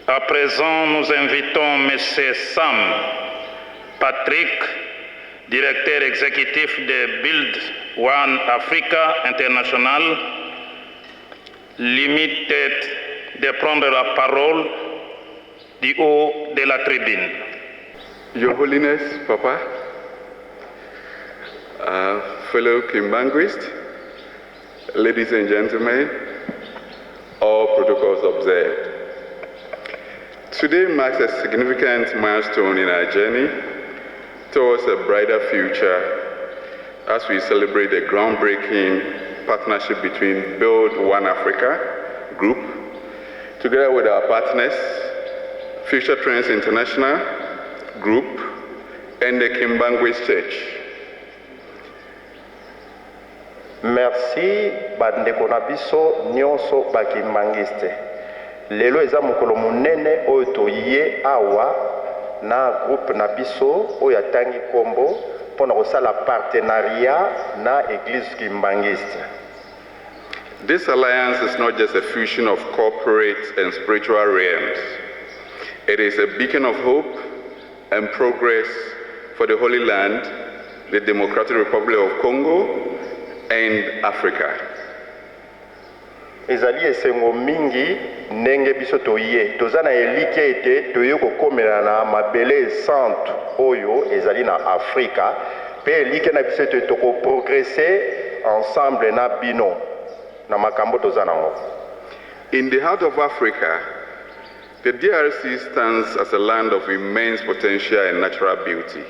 À présent, nous invitons M. Sam Patrick, directeur exécutif de Build One Africa International Limited, de prendre la parole du haut de la tribune. Your Holiness, Papa, fellow Kimbanguists, ladies and gentlemen, all protocols observed. Today marks a significant milestone in our journey towards a brighter future as we celebrate the groundbreaking partnership between Build One Africa Group, together with our partners, Future Trends International Group, and the Kimbanguist Church. Merci bandeko na biso nyonso bakimbangiste. Lelo eza mokolo monene oyo toye awa na groupe na biso oyo atangi kombo mpona kosala partenariat na Église Kimbangiste. This alliance is not just a fusion of corporate and spiritual realms. It is a beacon of hope and progress for the Holy Land, the Democratic Republic of Congo, and Africa. Ezali esengo mingi ndenge biso toye tozana elike ete toye kokomela na mabele centre oyo ezali na Afrika pe elike na biso ete toko progresser ensemble na bino na makambo tozana ngo. In the heart of Africa, the DRC stands as a land of immense potential and natural beauty.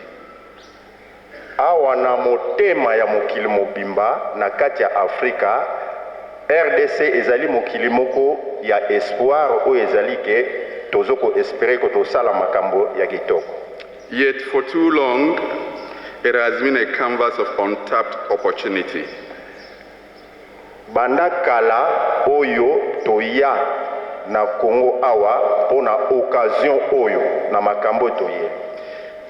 Awa na motema ya mokili mobimba na kati ya Afrika, RDC ezali mokili moko ya espoir oyo ezali ke tozoko espérer que tosala makambo ya kitoko. Yet for too long, it has been a canvas of untapped opportunity. Banda kala oyo toya na Congo awa pona occasion oyo na makambo toye.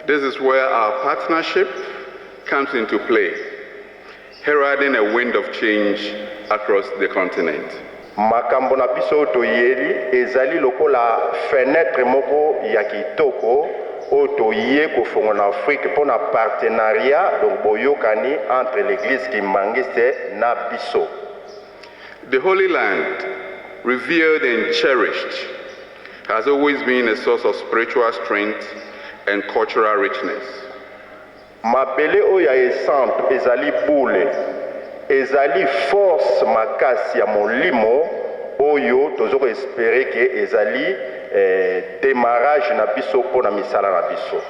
This is where our partnership comes into play, heralding a wind of change across the continent. Makambo na biso toyeli ezali lokola fenêtre moko ya kitoko o toye kofongo na Afrique pona partenariat donc boyokani entre l'église Kimbangiste na biso. The Holy Land, revered and cherished, has always been a source of spiritual strength and cultural richness. Mabele oya esample ezali boule, ezali force makasi ya molimo oyo tozoko espérer ke ezali démarrage na biso pona misala na biso.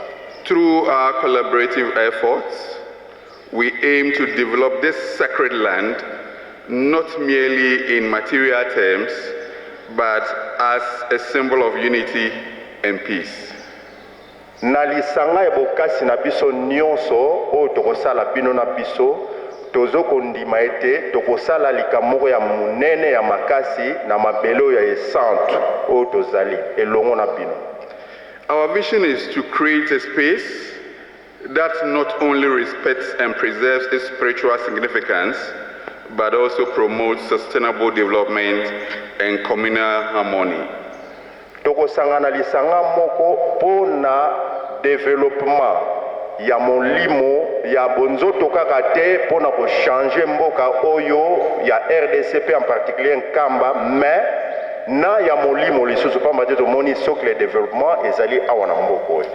Through our collaborative efforts, we aim to develop this sacred land not merely in material terms, but as a symbol of unity and peace. Na lisanga ya bokasi na biso nyonso o tokosala bino na biso tozoko ndima ete tokosala likamoko ya munene ya makasi na mabelo ya esante o tozali elongo na bino. Our vision is to create a space that not only respects and preserves its spiritual significance, but also promotes sustainable development and communal harmony. Tokosangana lisanga moko pona développement ya molimo ya bonzoto kaka te pona ko changer mboka oyo ya RDCP en particulier Nkamba, mais na ya molimo lisusu pamba te tomoni socle développement ezali awa na mboka oyo.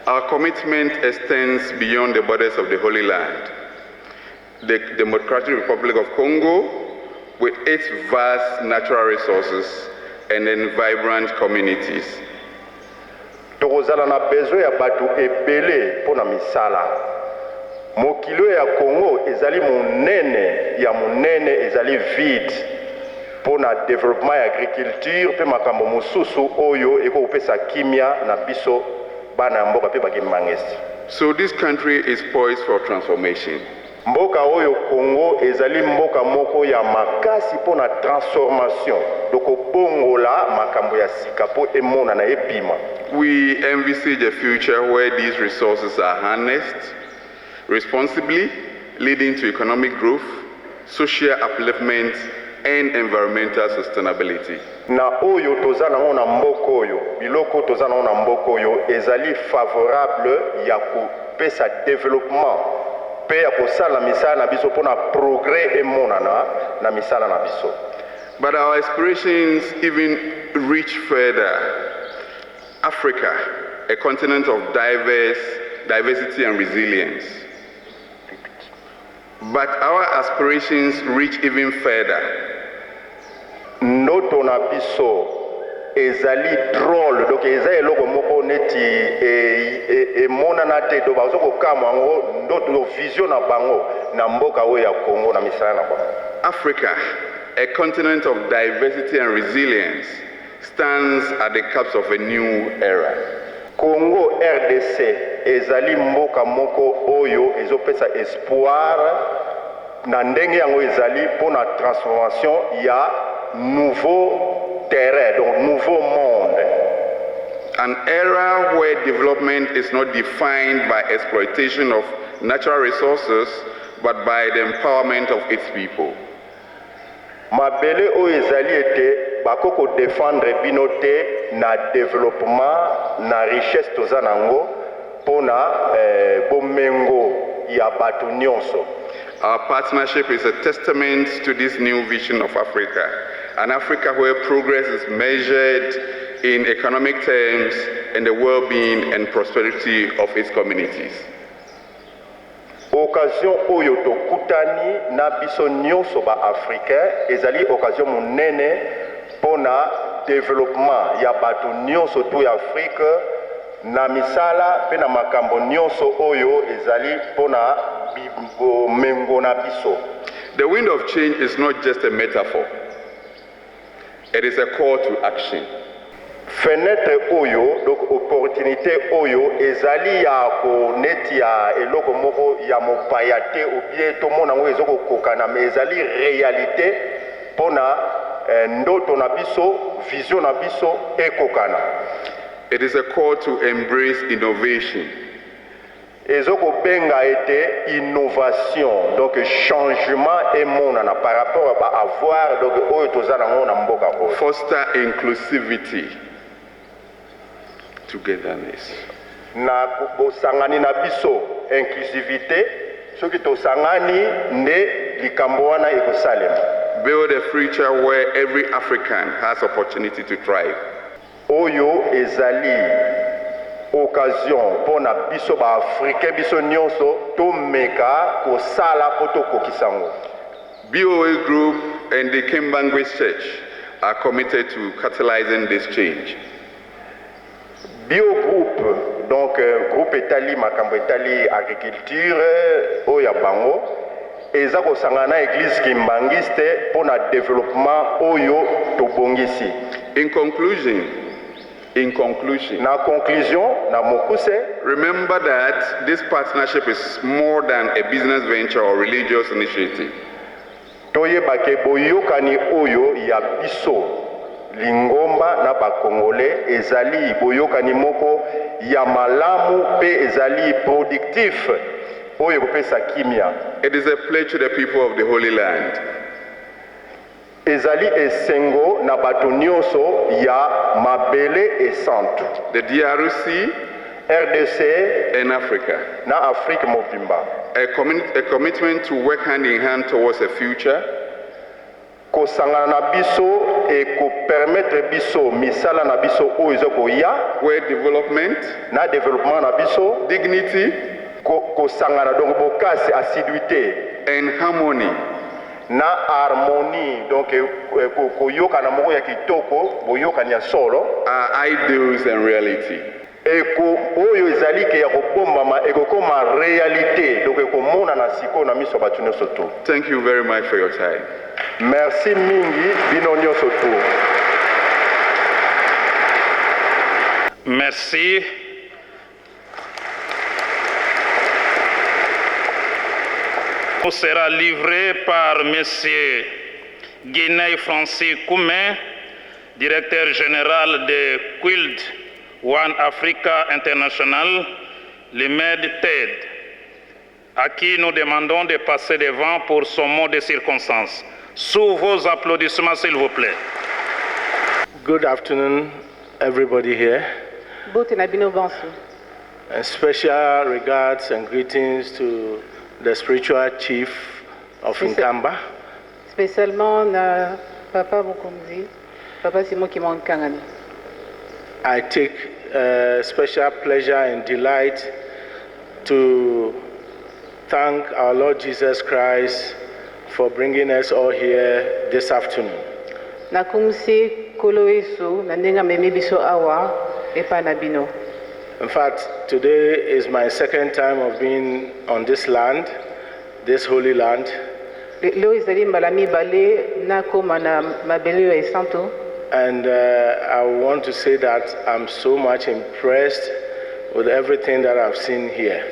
Our commitment extends beyond the borders of the Holy Land. The Democratic Republic of Congo, with its vast natural resources and then vibrant communities. Tokozala na besoin ya batu ebele pona misala. Mokilo ya Congo ezali munene ezali vide pona développement ya agriculture pe makambo mosusu oyo eko upesa kimia na biso bana mboka pe bakimangesti. So this country is poised for transformation. Mboka oyo Congo ezali mboka moko ya makasi pona transformation doko bongola makambo ya sika po emona na epima. We envisage a future where these resources are harnessed responsibly, leading to economic growth, social upliftment, and environmental sustainability. Na oyo tozana na mboko oyo, biloko tozana na mboko oyo ezali favorable ya kupesa développement pe ya kosala misala na biso pona progrès emonana na misala na biso. But our aspirations even reach further. Africa, a continent of diversity and resilience. But our aspirations reach even further. Noto na biso ezali drôle, donc ezali eloko moko neti emonana te do bazoko kama ngo ndoto vision na bango na mboka oyo ya Congo na misala na bango. Africa, a continent of diversity and resilience, stands at the cusp of a new era. Congo RDC ezali mboka moko oyo ezopesa espoir na ndenge yango ezali pona transformation ya nouveau terrain, donc nouveau monde. An era where development is not defined by exploitation of natural resources, but by the empowerment of its people. Mabele oyo ezali ete bakoko défendre bino te na développement na richesse toza nango pona bomengo ya batu nyonso. Our partnership is a testament to this new vision of Africa, an Africa where progress is measured in economic terms and the well-being and prosperity of its communities. Occasion oyo tokutani na biso nyonso ba africain ezali occasion munene pona développement ya batu nyonso tu ya Afrique na misala pe na makambo nyonso oyo ezali pona mengo na biso. The wind of change is not just a metaphor. It is a call to action. fenêtre oyo donc opportunité oyo ezali ya koneti ya eloko moko ya mopaya te ou bien tomona ngo ezokokokana mais ezali réalité pona ndoto na biso vision na biso ekokana. It is a call to embrace innovation. Ezokobenga ete innovation donc changement emonana par rapport à avoir donc oyo tozala ngo na mboka oyo. Foster inclusivity. Togetherness. Na bosangani na biso inclusivité soki tosangani nde likambo wana ekosalema. Build a future where every African has opportunity to thrive. Oyo ezali occasion pona biso ba africain biso nyonso tomeka kosala poto kokisango. BOA Group and the Kimbangwe Church are committed to catalyzing this change. Bio Group, donc groupe etali makambo etali agriculture oya bango eza kosangana église kimbangiste pona développement oyo tobongisi. In conclusion, na conclusion na mokuse, remember that this partnership is more than a business venture or religious initiative. Toyebake boyokani oyo ya biso lingomba na bakongole ezali boyokani moko ya malamu pe ezali productif oyo kopesa kimia. It is a pledge to the people of the Holy Land. Ezali esengo na bato nyonso ya mabele e centre. The DRC, RDC and Africa. Na Afrique mobimba. A commitment to work hand in hand towards a future. Kosangana na biso e ko permettre biso misala na biso oyo ezokoya. Where development, na développement na biso, dignity, kosangana donc bokasi assiduité and harmony. Na harmonie donc koyoka na moko ya kitoko boyoka ya solo are ideals and reality. Eko oyo ezali ke ya kobombama ekokoma réalité donc ekomona na siko na miso batu nyonso tu. Thank you very much for your time. Merci mingi bino nyonso tu. Merci. Sera livré par M. Guinée Francis Koumé, directeur général de QUILD One Africa International, le MED-TED, à qui nous demandons de passer devant pour son mot de circonstance. Sous vos applaudissements, s'il vous plaît. Good afternoon, everybody here. And special regards and greetings to the spiritual chief of Nkamba. Spécialement na Papa Mukumzi, Papa Simon Kimonkangani. I take special pleasure and delight to thank our Lord Jesus Christ for bringing us all here this afternoon. Nakumsi kolo Yesu na ndenga memi biso awa epa na bino. In fact, today is my second time of being on this land, this holy land. And I want to say that I'm so much impressed with everything that I've seen here.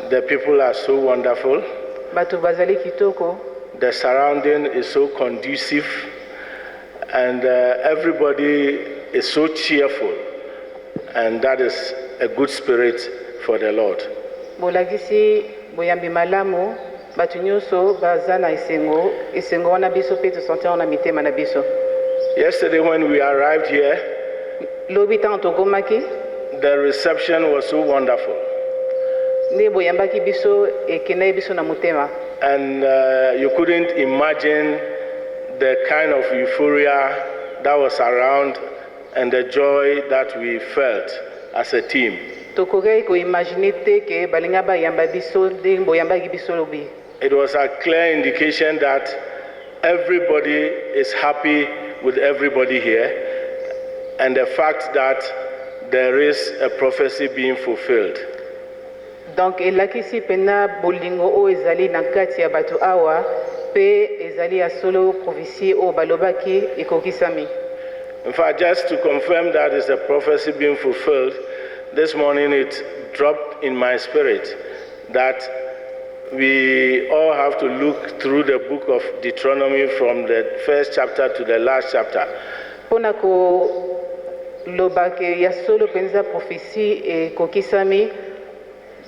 The people are so wonderful. The surrounding is so conducive. And everybody is so cheerful, and that is a good spirit for the Lord. Yesterday when we arrived here, the reception was so wonderful. And you couldn't imagine the kind of euphoria that was around and the joy that we felt as a team. It was a clear indication that everybody is happy with everybody here, and the fact that there is a prophecy being fulfilled. Donc elakisi pena bolingo o ezali na kati ya batu awa mpe ezali ya solo prophétie oyo balobaki ekokisami. In fact, just to confirm that is a prophecy being fulfilled, this morning it dropped in my spirit that we all have to look through the book of Deuteronomy from the first chapter to the last chapter. Mpona kolobake ya solo mpenza prophétie ekokisami,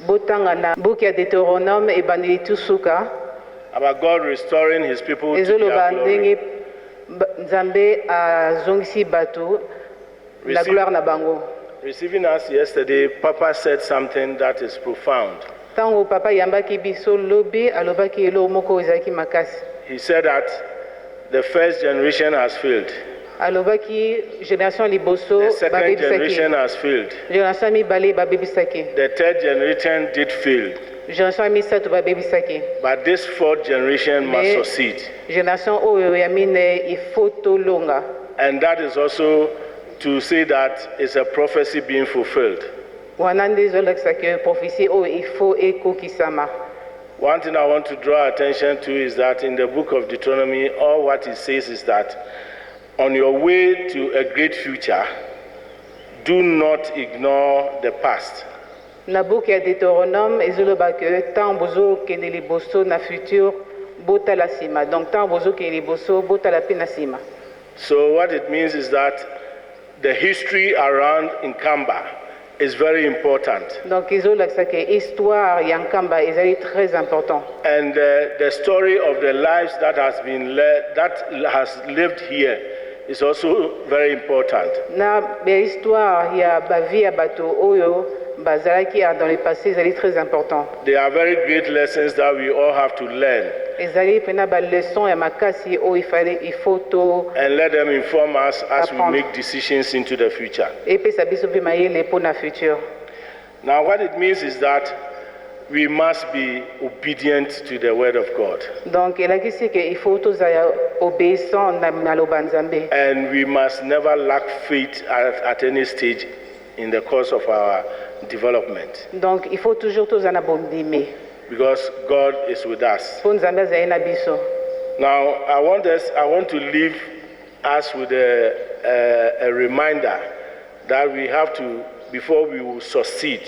botanga na buku ya Deutéronome ebandeli tusuka. About God restoring his people to ezoloba their glory. ndenge Nzambe azongisi bato la gloire na bango. Receiving us yesterday, Papa said something that is profound. Tango papa yambaki biso lobi alobaki elo moko ezalaki makasi. He said that the first generation has failed. Alobaki génération liboso The second generation babebisaki. has failed. Génération mibale babebisaki. The third generation did fail. Génération misato babebisaki. But this fourth generation must Mais succeed. génération oyo ya mine il faut tolonga. And that is also to say that it's a prophecy being fulfilled. Wana nde ezolakisaki prophétie oyo il faut ekokisama. One thing I want to draw attention to is that in the book of Deuteronomy, all what it says is that on your way to a great future, do not ignore the past. Na buku ya Deutéronome ezoloba ke ntango bozokende liboso na futur botala nsima. Donc ntango bozokende liboso botala mpe na nsima. So what it means is that the history around Nkamba is very important. Donc ezolakisa ke histoire ya Nkamba ezali très important. And the story of the lives that has lived here is also very important. Na histoire ya bavie ya bato oyo bazalaki dans le passé ezali très important. There are very great lessons that we all have to learn. Ezali pena ba leçon ya makasi oyo il faut to and let them inform us as we make decisions into the future. epesa biso mpe mayele mpo na futur. Now what it means is that we must be obedient to the word of God. Donc elakisi ke il faut tozala obéissant na maloba Nzambe. And we must never lack faith at any stage in the course of our development. Donc il faut toujours tozala na bondimi. Because God is with us. Po Nzambe azali na biso. Now I want to leave us with a reminder that we have to, before we will succeed,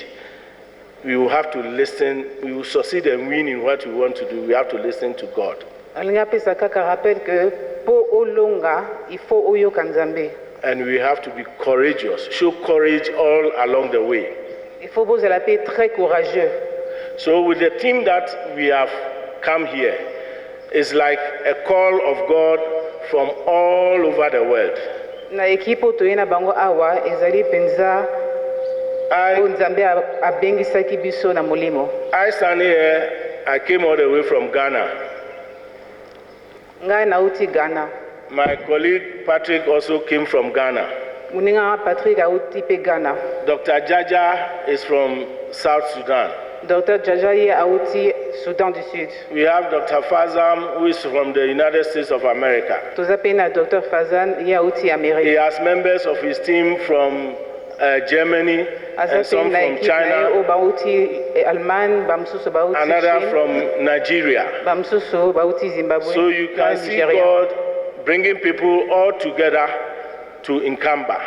we will have to listen. We will succeed and win in what we want to do. We have to listen to God. Alinga pesa kaka rappel que po olonga il faut oyoka Nzambe. And we have to be courageous. Show courage all along the way. Il faut bozala pe très courageux. So with the team that we have come here, it's like a call of God from all over the world. Na ekipo toyena bango awa ezali penza Nzambe abengisaki biso na molimo. I stand here, I came all the way from Ghana. Ngai nauti Ghana. My colleague Patrick also came from Ghana. Muninga Patrick auti pe Ghana. Dr. Jaja is from South Sudan. Dr. Jaja auti Sudan du Sud. We have Dr. Fazam, who is from the United States of America. Tozapena Dr. Fazan auti America. He has members of his team from Germany and some from China, another from Nigeria. So you can see God bringing people all together to Nkamba.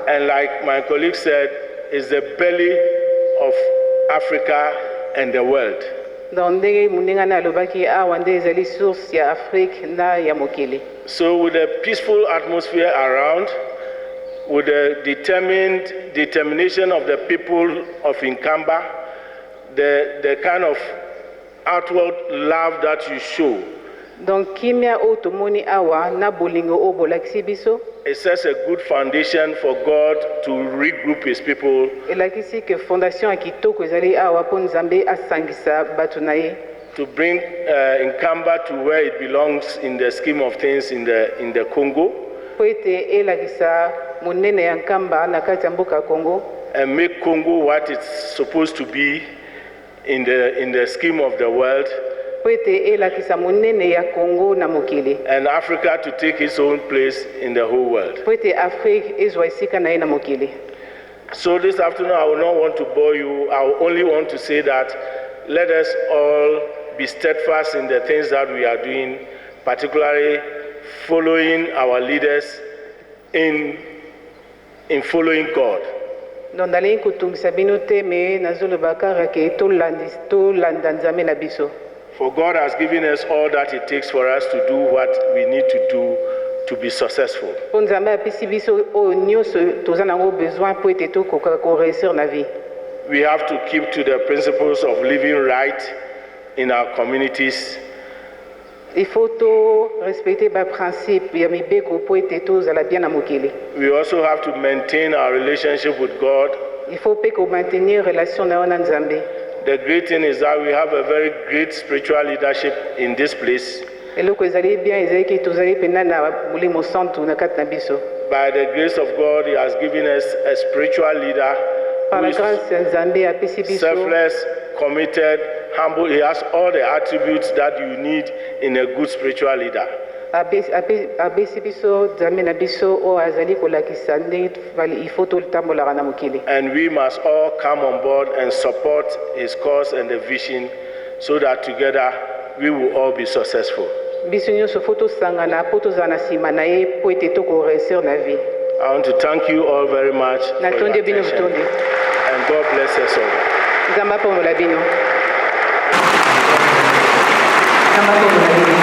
And like my colleague said, it's the belly of Africa and the world. So with a peaceful atmosphere around, with the determination of the people of Nkamba, the kind of outward love that you show, donc kimia otomoni awa na bolingo obolakisi biso, it sets a good foundation for God to regroup his people. Elakisi ke fondation akitoko ezali awa po Nzambe asangisa bato na ye. To bring Nkamba to where it belongs in the scheme of things in the Congo. Po ete elakisa monene ya Nkamba na kati ya mboka Congo. And make Congo what it's supposed to be in the scheme of the world. And Africa to take its own place in the whole world. So this afternoon I will not want to bore you. I will only want to say that let us all be steadfast in the things that we are doing, particularly following our leaders in following God. Donc nalingi kotungisa bino te me nazoloba kaka ke tolanda nzambe na biso. For God has given us all that it takes for us to do what we need to do to be successful. Po nzambe apesi biso oyo nyonso toza nango besoin po ete tokoka koréussir na vie. We have to keep to the principles of living right in our communities. Il faut to respecter ba principe ya mibeko po ete tozala bien na mokili. We also have to maintain our relationship with God. Il faut pe ko maintenir relation na wana nzambe. The great thing is that we have a very great spiritual leadership in this place. Eloko ezali bien ezali ke tozali pena na molimo santu na kati na biso. By the grace of God, He has given us a spiritual leader Par who la is grâce ya nzambe apesi biso selfless, committed, humble. He has all the attributes that you need in a good spiritual leader. apesi biso nzambe na biso oyo azali kolakisa ndenge il faut totambolaka na mokili. And we must all come on board and support his cause and the vision so that together we will all be successful. Biso nyonso fo tosangana po tozala na nsima na ye po ete tokoréussir na vie. I want to thank you all very much for your Natonde bino attention. butonde. And God bless us all. Nzambe apambola bino. Nzambe apambola bino.